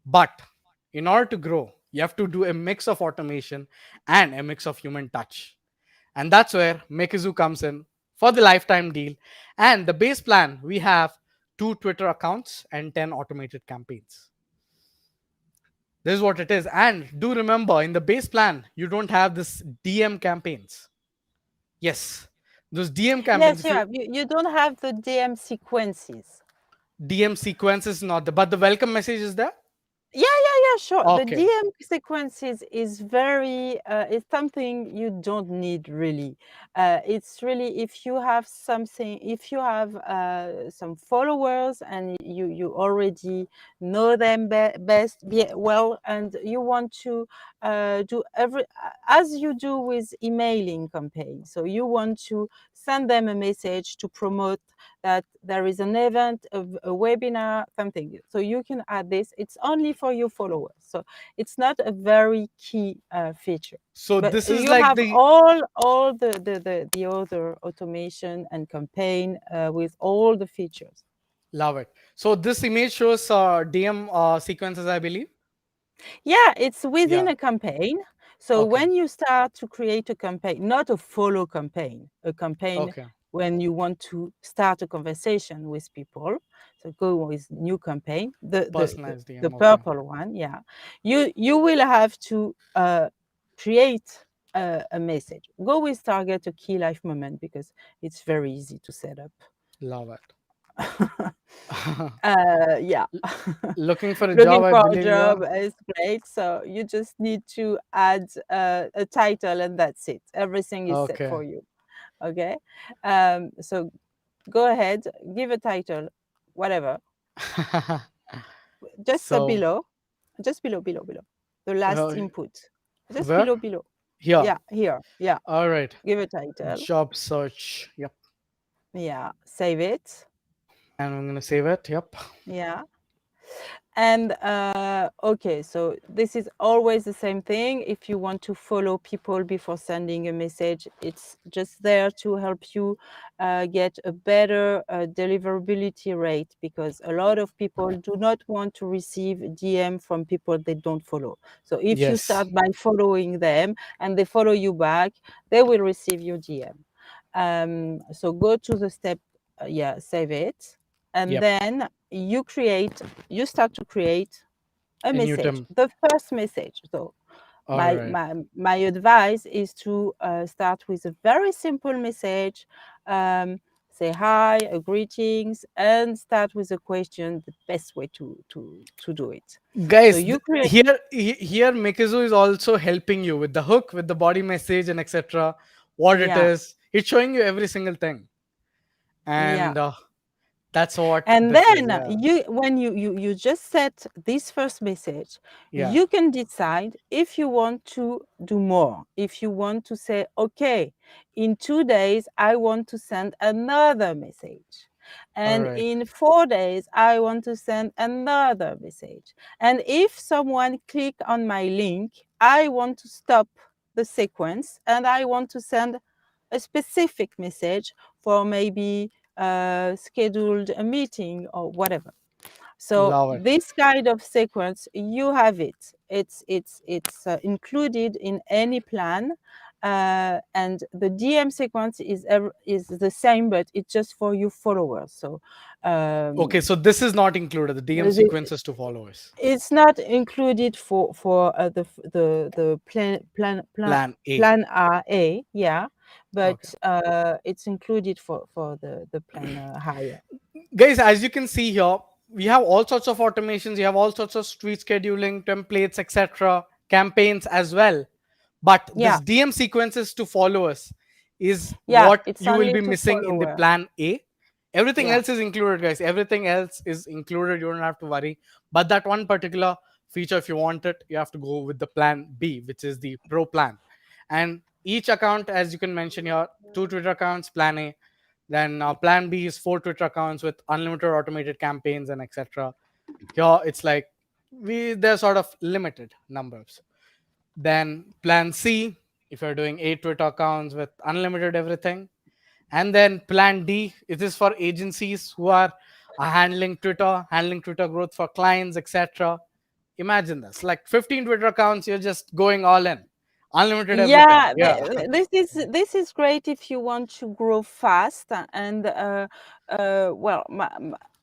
But in order to grow, you have to do a mix of automation and a mix of human touch. And that's where Makezu comes in for the lifetime deal. And the base plan, we have 2 Twitter accounts and 10 automated campaigns. This is what it is. And do remember, in the base plan, you don't have this DM campaigns. Yes, those DM campaigns, Yes, if you you have. You don't have the DM sequences. DM sequence is not there, but the welcome message is there. Yeah, sure. The Okay, DM sequences is very, it's something you don't need really. It's really if you have something, if you have some followers and you already know them best, well, and you want to do as you do with emailing campaign. So you want to send them a message to promote that there is an event, a webinar, something. So you can add this. It's only for your followers. So it's not a very key feature. so But this is you like have the all the other automation and campaign with all the features. love it. So this image shows DM sequences, I believe. Yeah, it's within Yeah. a campaign. So Okay. when you start to create a campaign, not a follow campaign, a campaign Okay. when you want to start a conversation with people. So go with new campaign, Personalized the DM. Okay. purple one, yeah. You will have to create a message. Go with target a key life moment because it's very easy to set up. Love it. Yeah. Looking for a job, Looking I for a believe. Yeah. job is great. So you just need to add a title and that's it. Everything is set Okay. for you. Okay. So go ahead, give a title, whatever. Just So, below, just below. The last uh, input. Just where? below. Here. Yeah, here. Yeah. All right. Give a title. Job search. Yep. Yeah. Save it. And I'm gonna save it. Yep. Yeah. And okay, so this is always the same thing. If you want to follow people before sending a message, it's just there to help you get a better deliverability rate because a lot of people do not want to receive DM from people they don't follow. So if you Yes. start by following them and they follow you back, they will receive your DM. So go to the step, yeah, save it, and Yep. then you start to create a In message, Newton. the first message. So All right. my advice is to start with a very simple message. Um, say hi, greetings, and start with a question. The best way to do it. So Guys, you create, here Makezu is also helping you with the hook, with the body message and etc. What it yeah, is. It's showing you every single thing. yeah. And that's what And this is. then Yeah. you when you just set this first message, Yeah. you can decide if you want to do more. If you want to say, okay, in 2 days I want to send another message. All And right. in 4 days I want to send another message. And if someone click on my link, I want to stop the sequence and I want to send a specific message for maybe scheduled a meeting or whatever. So Love it. this kind of sequence, you have it. It's included in any plan, and the DM sequence is the same, but it's just for your followers. So Okay, um, so this is not included. The DM the- sequences to followers. it's not included for the Plan A. plan A, yeah, Okay. but it's included for the plan higher. Guys, as you can see here, we have all sorts of automations. You have all sorts of street scheduling, templates, etc., campaigns as well. But this Yeah, DM sequences to followers is yeah, what it's you will only be to missing in the follower. plan A. Everything Yeah, else is included, guys. Everything else is included. You don't have to worry. But that one particular feature, if you want it, you have to go with the plan B, which is the pro plan. And each account, as you can mention here, two Twitter accounts, plan A. Then plan B is four Twitter accounts with unlimited automated campaigns and etc. Here it's like they're sort of limited numbers. Then plan C, if you're doing eight Twitter accounts with unlimited everything. And then plan D, it is for agencies who are handling Twitter growth for clients, etc. Imagine this, like 15 Twitter accounts, you're just going all in, unlimited everything. yeah. Yeah. This is great if you want to grow fast. And well,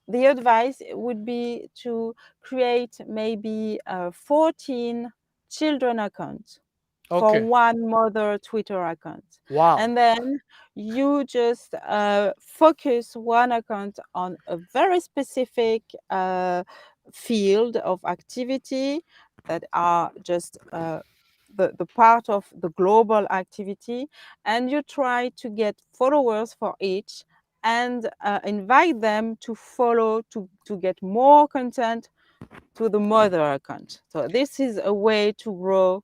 the advice would be to create maybe 14 children accounts for Okay. one mother Twitter account. Wow. And then you just focus one account on a very specific field of activity that are just the part of the global activity, and you try to get followers for each and invite them to follow to get more content to the mother account. So this is a way to grow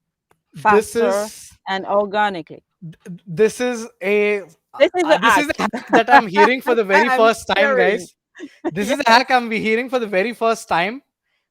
This faster is and organically. this is a This is a this is hack. a hack that I'm hearing for the very I'm first time, sharing. guys. This is a Yes. hack I'm hearing for the very first time.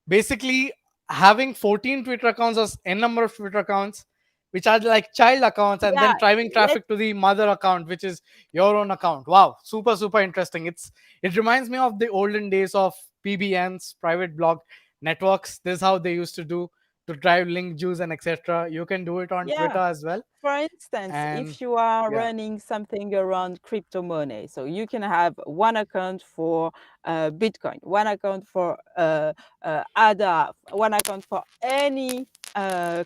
Basically, having 14 Twitter accounts or n number of Twitter accounts, which are like child accounts, and Yeah. then driving Let traffic to the mother account, which is your own account. Wow, super interesting. It reminds me of the olden days of PBNs, private blog networks. This is how they used to do to drive link juice and etc. You can do it on yeah. Twitter as well. For instance, And if you are yeah, running something around crypto money, so you can have one account for Bitcoin, one account for ADA, one account for any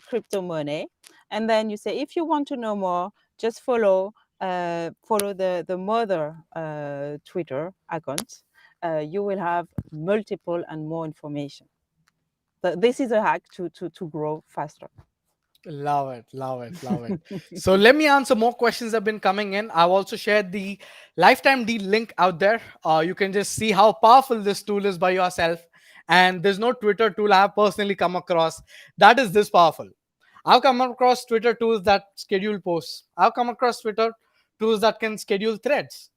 crypto money, and then you say if you want to know more, just follow the mother Twitter account. You will have multiple and more information. But this is a hack to grow faster. love it. So let me answer more questions that have been coming in. I've also shared the lifetime deal link out there. You can just see how powerful this tool is by yourself. And there's no Twitter tool I have personally come across that is this powerful. I've come across Twitter tools that schedule posts. I've come across Twitter tools that can schedule threads.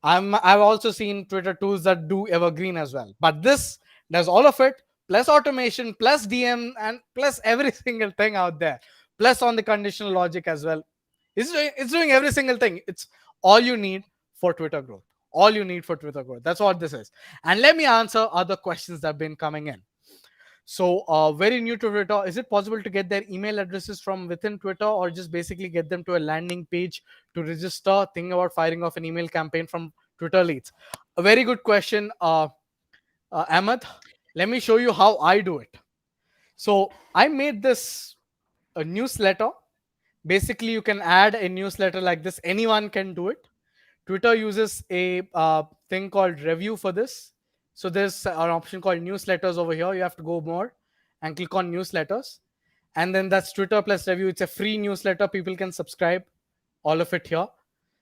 I've also seen Twitter tools that do evergreen as well. But this does all of it, plus automation, plus DM, and plus every single thing out there. Plus on the conditional logic as well. It's doing every single thing. It's all you need for Twitter growth. All you need for Twitter growth. That's what this is. And let me answer other questions that have been coming in. So, very new to Twitter, is it possible to get their email addresses from within Twitter, or just basically get them to a landing page to register? Think about firing off an email campaign from Twitter leads. A very good question, Ahmed. Let me show you how I do it. So I made this a newsletter. Basically, you can add a newsletter like this. Anyone can do it. Twitter uses a thing called review for this. So there's an option called newsletters over here. You have to go more and click on newsletters. And then that's Twitter plus review. It's a free newsletter. People can subscribe, all of it here.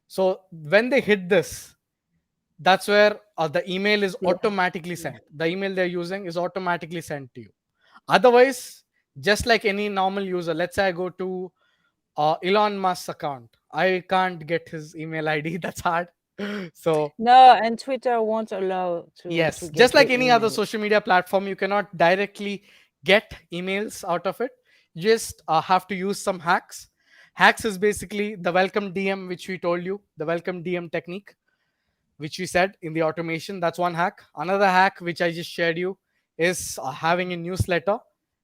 So when they hit this, that's where the email is Yeah. automatically sent. The email they're using is automatically sent to you. Otherwise, just like any normal user, let's say I go to Elon Musk's account, I can't get his email ID. That's hard. So No, and Twitter won't allow to yes, get just the like any other email. social media platform, you cannot directly get emails out of it. You just have to use some hacks. Hacks is basically the welcome DM, which we told you, the welcome DM technique, which we said in the automation. That's one hack. Another hack, which I just shared you, is having a newsletter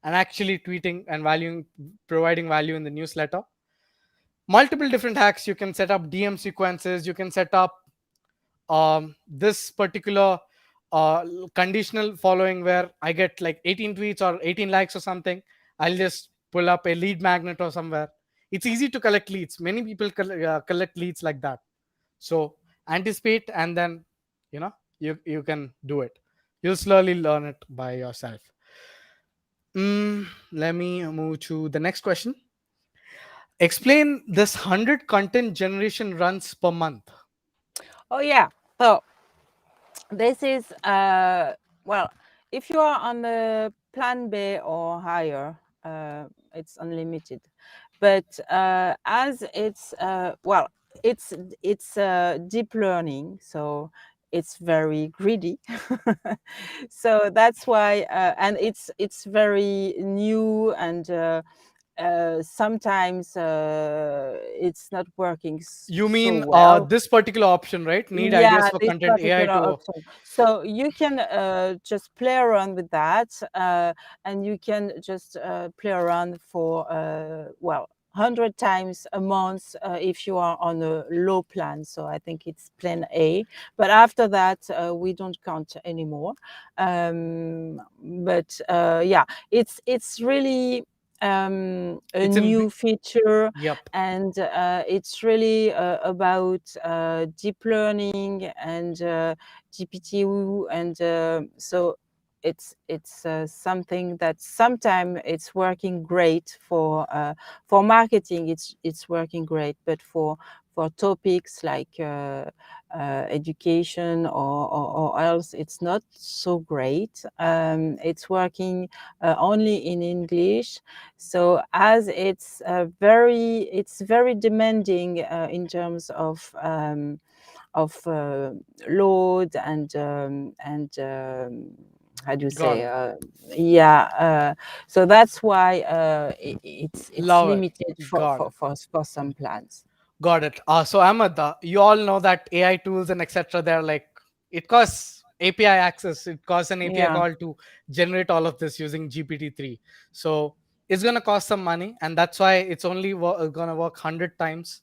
and actually tweeting and providing value in the newsletter. Multiple different hacks. You can set up DM sequences. You can set up this particular uh, conditional following where I get like 18 tweets or 18 likes or something. I'll just pull up a lead magnet or somewhere. It's easy to collect leads. Many people collect leads like that. So anticipate, and then you can do it. You'll slowly learn it by yourself. Let me move to the next question. Explain this 100 content generation runs per month. Oh yeah. So this is well, if you are on the plan B or higher, it's unlimited. But as it's well, it's deep learning, so it's very greedy. So that's why, and it's very new, and sometimes it's not working You so mean well. this particular option, right? Need ideas Yeah, for this content AI particular to. option. So you can just play around with that, and you can just play around for well, 100 times a month if you are on a low plan. So I think it's plan A. But after that, we don't count anymore. But yeah, it's really a It's in. new feature, Yep. and it's really about deep learning and GPT, and so it's something that sometimes it's working great for marketing. It's working great, but for topics like education or else, it's not so great. It's working only in English, so as it's very demanding in terms of load and how do you Got say it. yeah, so that's why it's Love limited it. Got it. for some plans. Got it. So Ahmed, you all know that AI tools and etc. They're like, it costs API access. It costs an API Yeah. call to generate all of this using GPT-3. So it's gonna cost some money, and that's why it's only gonna work 100 times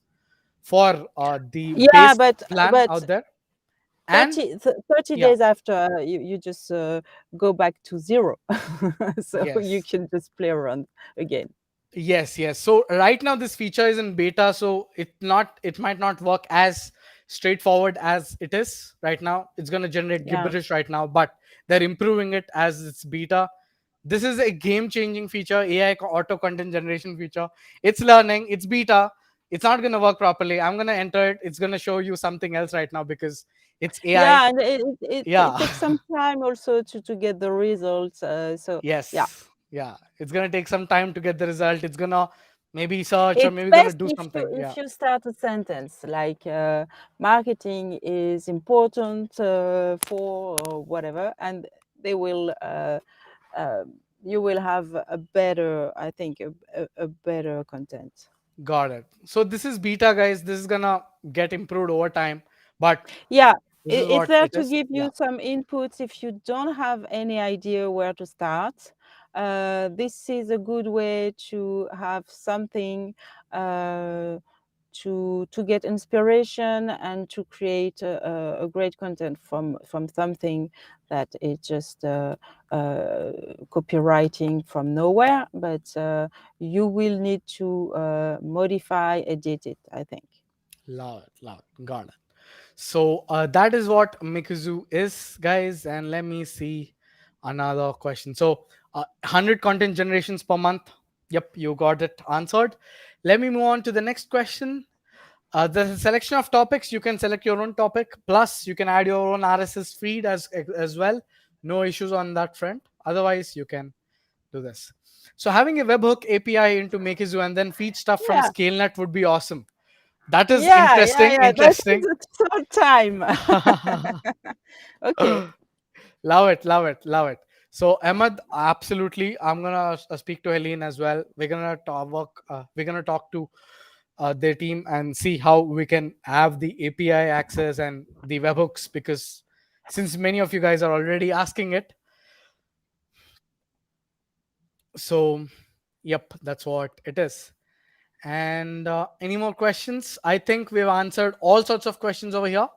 for the Yeah, base plan but out there. And 30 yeah, days after, you just go back to zero. So you yes. can just play around again. Yes, yes. So right now this feature is in beta, so it might not work as straightforward as it is right now. It's gonna generate Yeah. gibberish right now, but they're improving it as it's beta. This is a game-changing feature, AI auto content generation feature. It's learning, it's beta. It's not gonna work properly. I'm gonna enter it. It's gonna show you something else right now because it's AI. Yeah, and it Yeah. takes some time also to get the results. So yeah, Yes. Yeah. It's gonna take some time to get the result. It's gonna maybe search or it's maybe gonna best do something. Yeah. if you start a sentence like marketing is important for whatever, and they will uh, you will have a better, I think, a better content. Got it. So this is beta, guys. This is gonna get improved over time, but Yeah, this is it's what there it to is. give Yeah. you some inputs if you don't have any idea where to start. This is a good way to have something uh, to get inspiration and to create a great content from something that is just copywriting from nowhere, but you will need to modify, edit it, I think. Love it, love it. Got it. So that is what Makezu is, guys. And let me see another question. So 100 content generations per month. Yep, you got it answered. Let me move on to the next question. The selection of topics, you can select your own topic. Plus, you can add your own RSS feed as well. No issues on that front. Otherwise, you can do this. So having a webhook API into Makezu and then feed stuff from Yeah, ScaleNet would be awesome. That is yeah. interesting. That is Interesting. the third time. Okay. Love it, love it, love it. So Ahmed, absolutely, I'm gonna speak to Helene as well. We're gonna talk work. We're gonna talk to their team and see how we can have the API access and the webhooks, because since many of you guys are already asking it, so yep, that's what it is. And any more questions? I think we've answered all sorts of questions over here.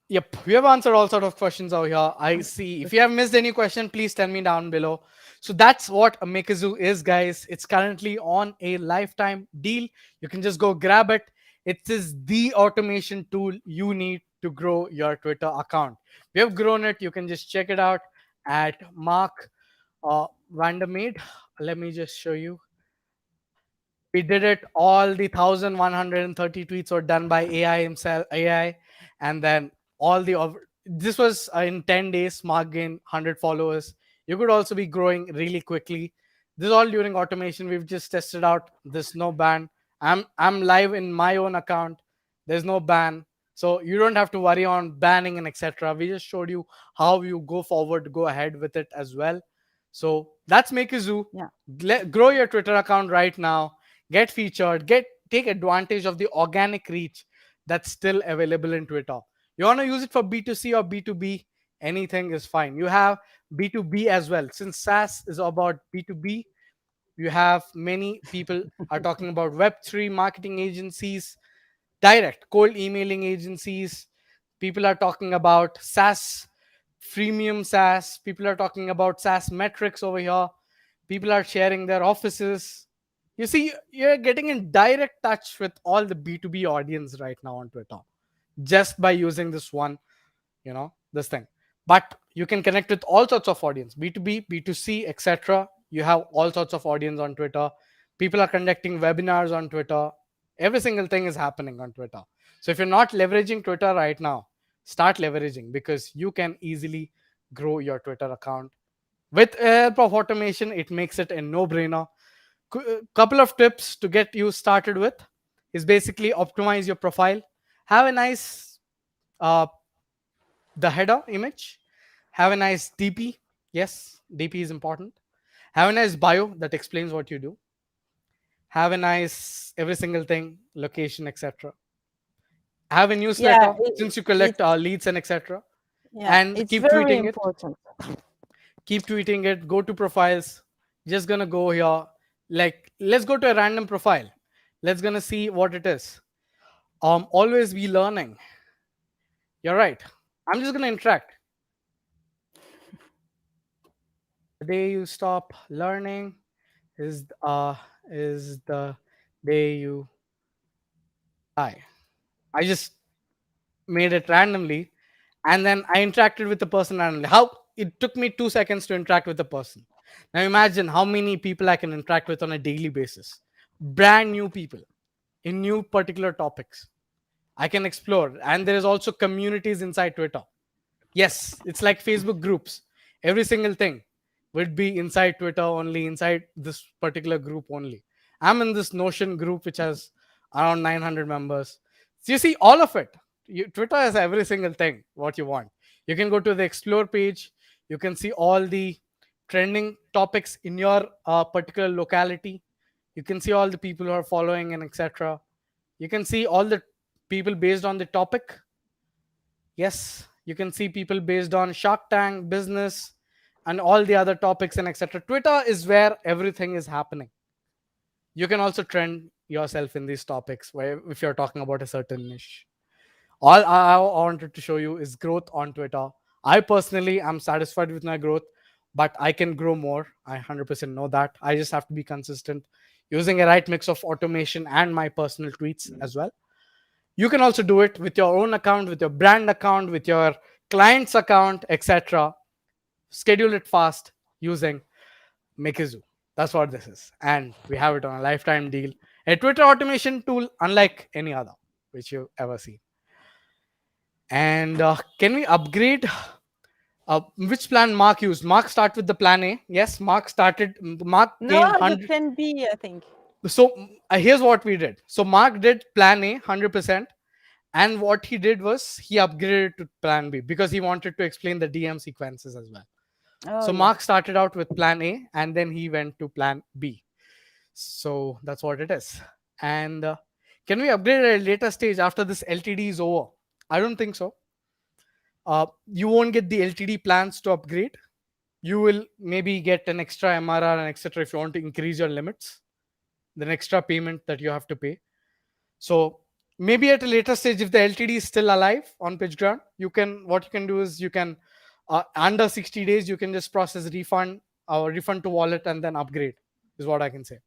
Yep, we have answered all sort of questions over here. I see. If you have missed any question, please tell me down below. So that's what a Makezu is, guys. It's currently on a lifetime deal. You can just go grab it. It is the automation tool you need to grow your Twitter account. We have grown it. You can just check it out at Mark Vandermeed. Let me just show you. We did it. All the 1,130 tweets were done by AI himself, AI, and then all the this was in 10 days. Mark gained 100 followers. You could also be growing really quickly. This is all during automation. We've just tested out. There's no ban. I'm live in my own account. There's no ban, so you don't have to worry on banning and etc. We just showed you how you go forward, go ahead with it as well. So that's Makezu. Yeah. Grow your Twitter account right now, get featured, get take advantage of the organic reach that's still available in Twitter. You want to use it for B2C or B2B, anything is fine. You have B2B as well. Since SaaS is about B2B, you have many people are talking about Web3 marketing agencies, direct cold emailing agencies. People are talking about SaaS, freemium SaaS. People are talking about SaaS metrics over here. People are sharing their offices. You see, you're getting in direct touch with all the B2B audience right now on Twitter just by using this one, this thing. But you can connect with all sorts of audience, B2B, B2C, etc. You have all sorts of audience on Twitter. People are conducting webinars on Twitter. Every single thing is happening on Twitter. So if you're not leveraging Twitter right now, start leveraging, because you can easily grow your Twitter account with help of automation. It makes it a no-brainer. Couple of tips to get you started with is basically optimize your profile. Have a nice uh, the header image. Have a nice DP. Yes, DP is important. Have a nice bio that explains what you do. Have a nice every single thing, location, etc. Have a Yeah, newsletter since you collect it's leads and etc. yeah, And it's keep very tweeting it. important. Keep tweeting it. Go to profiles. Just gonna go here. Like, let's go to a random profile. Let's gonna see what it is. Always be learning. You're right. I'm just gonna interact. The day you stop learning is the day you die. I just made it randomly, and then I interacted with the person randomly. How it took me 2 seconds to interact with the person. Now imagine how many people I can interact with on a daily basis. Brand new people in new particular topics. I can explore, and there is also communities inside Twitter. Yes, it's like Facebook groups. Every single thing would be inside Twitter only, inside this particular group only. I'm in this Notion group which has around 900 members. So you see all of it. Twitter has every single thing what you want. You can go to the explore page. You can see all the trending topics in your particular locality. You can see all the people who are following and etc. You can see all the people based on the topic. Yes, you can see people based on Shark Tank, business, and all the other topics and etc. Twitter is where everything is happening. You can also trend yourself in these topics where if you're talking about a certain niche. All I wanted to show you is growth on Twitter. I personally am satisfied with my growth, but I can grow more. I 100% know that. I just have to be consistent using a right mix of automation and my personal tweets as well. You can also do it with your own account, with your brand account, with your client's account, etc. Schedule it fast using Makezu. That's what this is. And we have it on a lifetime deal. A Twitter automation tool unlike any other which you've ever seen. And can we upgrade? Which plan Mark used? Mark started with the plan A. Yes, Mark started. Mark gained No, the 100. plan B, I think. So here's what we did. So Mark did plan A 100%. And what he did was he upgraded to plan B because he wanted to explain the DM sequences as well. Oh, So yeah. Mark started out with plan A and then he went to plan B. So that's what it is. And can we upgrade at a later stage after this LTD is over? I don't think so. You won't get the LTD plans to upgrade. You will maybe get an extra MRR and etc. if you want to increase your limits, the extra payment that you have to pay. So maybe at a later stage, if the LTD is still alive on PitchGround, what you can do is you can under 60 days you can just process refund or refund to wallet and then upgrade is what I can say.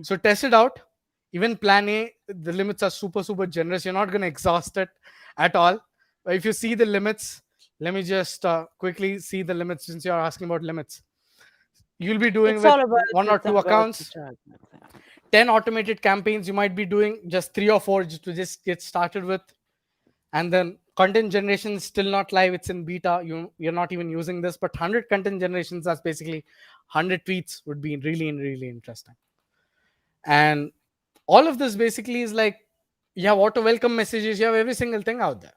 So test it out. Even plan A, the limits are super generous. You're not going to exhaust it at all. But if you see the limits, let me just quickly see the limits since you're asking about limits. You'll be doing It's with all about one or two accounts, Twitter. 10 automated campaigns. You might be doing just 3 or 4 just to just get started with. And then content generation is still not live. It's in beta. You're not even using this, but 100 content generations, that's basically 100 tweets would be really interesting. And all of this basically is like you have auto welcome messages, you have every single thing out there.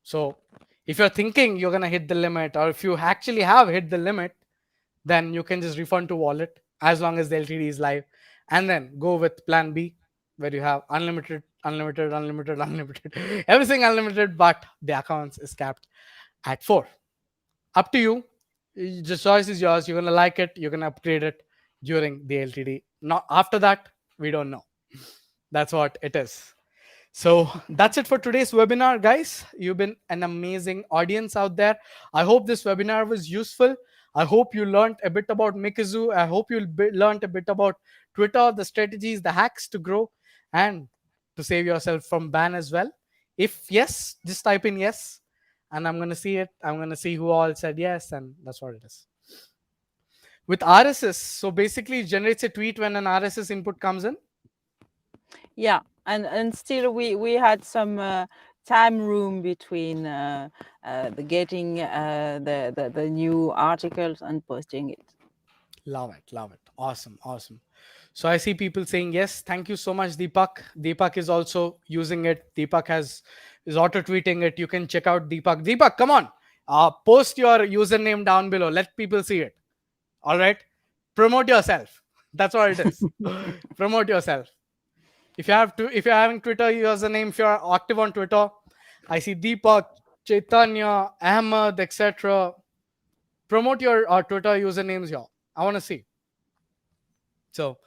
So if you're thinking you're gonna hit the limit, or if you actually have hit the limit, then you can just refund to wallet as long as the LTD is live, and then go with plan B where you have unlimited, everything unlimited, but the accounts is capped at 4. Up to you. The choice is yours. You're gonna like it, you're gonna upgrade it during the LTD. Not after that, we don't know. That's what it is. So that's it for today's webinar, guys. You've been an amazing audience out there. I hope this webinar was useful. I hope you learned a bit about Makezu. I hope you learned a bit about Twitter, the strategies, the hacks to grow and to save yourself from ban as well. If yes, just type in yes, and I'm gonna see it. I'm gonna see who all said yes, and that's what it is. With RSS, so basically it generates a tweet when an RSS input comes in. Yeah, and still we had some time room between the getting the new articles and posting it. Love it, love it. Awesome, awesome. So I see people saying yes. Thank you so much, Deepak. Deepak is also using it. Deepak is auto tweeting it. You can check out Deepak. Deepak, come on. Post your username down below. Let people see it. All right. Promote yourself. That's what it is. Promote yourself. If you're having Twitter username, if you're active on Twitter, I see Deepak, Chaitanya, Ahmed, etc. Promote your Twitter usernames here. I want to see. So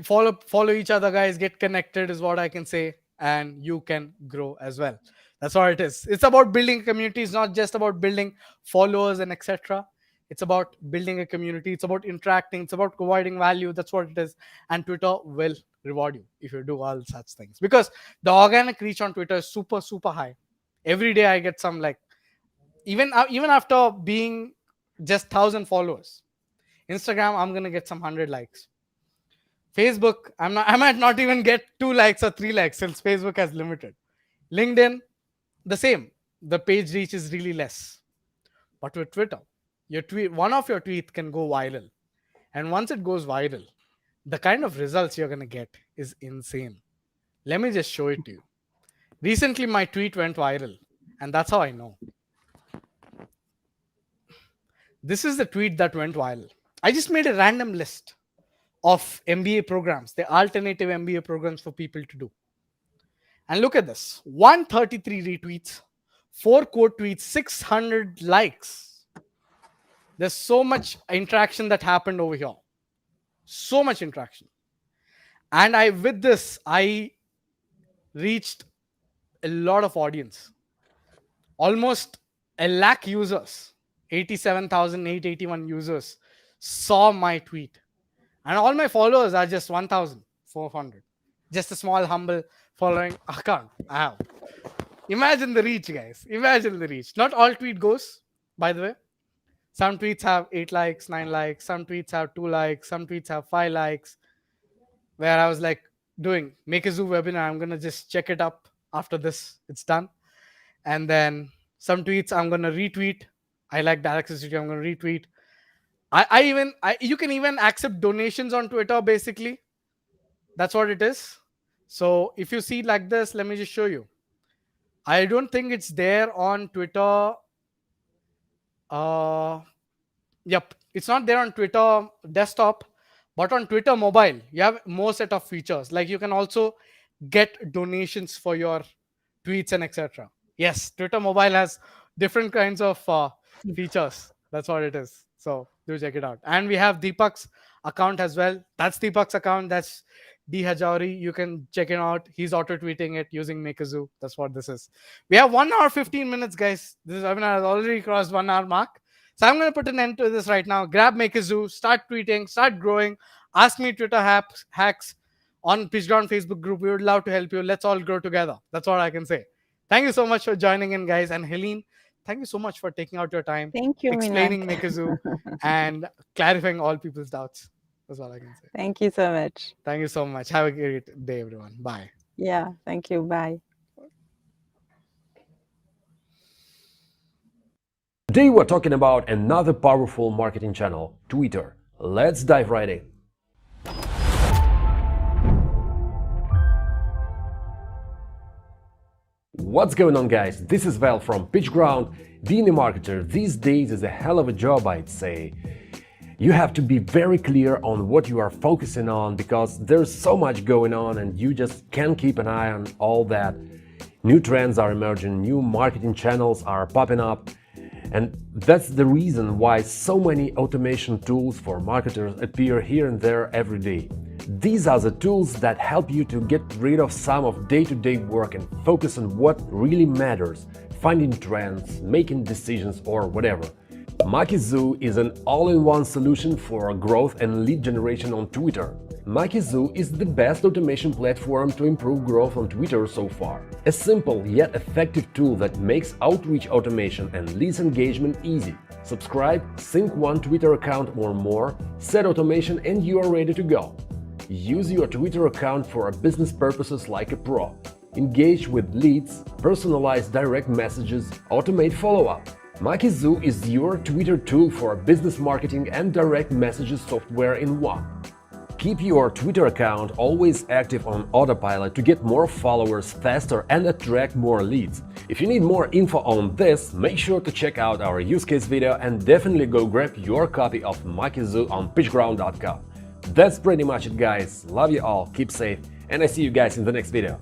follow each other, guys. Get connected is what I can say, and you can grow as well. That's what it is. It's about building a community. It's not just about building followers and etc. It's about building a community. It's about interacting. It's about providing value. That's what it is. And Twitter will reward you if you do all such things, because the organic reach on Twitter is super high. Every day I get some, like, even after being just 1,000 followers. Instagram, I'm gonna get some 100 likes. Facebook, I might not even get 2 likes or 3 likes since Facebook has limited. LinkedIn, the same. The page reach is really less. But with Twitter, one of your tweets can go viral. And once it goes viral, the kind of results you're gonna get is insane. Let me just show it to you. Recently, my tweet went viral, and that's how I know. This is the tweet that went viral. I just made a random list of MBA programs, the alternative MBA programs for people to do. And look at this: 133 retweets, 4 quote tweets, 600 likes. There's so much interaction that happened over here. So much interaction. And with this, I reached a lot of audience. Almost a lakh users, 87,881 users saw my tweet. And all my followers are just 1,400. Just a small, humble following account I have. Imagine the reach, guys. Imagine the reach. Not all tweet goes, by the way. Some tweets have 8 likes, 9 likes. Some tweets have 2 likes. Some tweets have 5 likes. Where I was like doing Makezu webinar. I'm going to just check it up after this. It's done. And then some tweets I'm going to retweet. I like the electricity. I'm going to retweet. You can even accept donations on Twitter, basically. That's what it is. So if you see like this, let me just show you. I don't think it's there on Twitter. Yep, it's not there on Twitter desktop, but on Twitter mobile, you have more set of features. Like you can also get donations for your tweets and etc. Yes, Twitter mobile has different kinds of features. That's what it is. So do check it out. And we have Deepak's account as well. That's Deepak's account. That's D Hajauri. You can check it out. He's auto tweeting it using Makezu. That's what this is. We have 1 hour 15 minutes, guys. This webinar has already crossed 1 hour mark. So I'm going to put an end to this right now. Grab Makezu, start tweeting, start growing. Ask me Twitter hacks on Pitchground Facebook group. We would love to help you. Let's all grow together. That's all I can say. Thank you so much for joining in, guys. And Helene, thank you so much for taking out your time, Thank you, explaining Minak. Makezu and clarifying all people's doubts. That's all I can say. Thank you so much. Thank you so much. Have a great day, everyone. Bye. Yeah, thank you. Bye. Today we're talking about another powerful marketing channel, Twitter. Let's dive right in. What's going on, guys? This is Val from Pitchground. Being a marketer these days is a hell of a job, I'd say. You have to be very clear on what you are focusing on because there's so much going on and you just can't keep an eye on all that. New trends are emerging, new marketing channels are popping up, and that's the reason why so many automation tools for marketers appear here and there every day. These are the tools that help you to get rid of some of day-to-day work and focus on what really matters, finding trends, making decisions, or whatever. Makezu is an all-in-one solution for growth and lead generation on Twitter. Makezu is the best automation platform to improve growth on Twitter so far. A simple yet effective tool that makes outreach automation and leads engagement easy. Subscribe, sync one Twitter account or more, set automation, and you are ready to go. Use your Twitter account for business purposes like a pro. Engage with leads, personalize direct messages, automate follow-up. Makezu is your Twitter tool for business marketing and direct messages software in one. Keep your Twitter account always active on autopilot to get more followers faster and attract more leads. If you need more info on this, make sure to check out our use case video and definitely go grab your copy of Makezu on pitchground.com. That's pretty much it, guys. Love you all, keep safe, and I see you guys in the next video.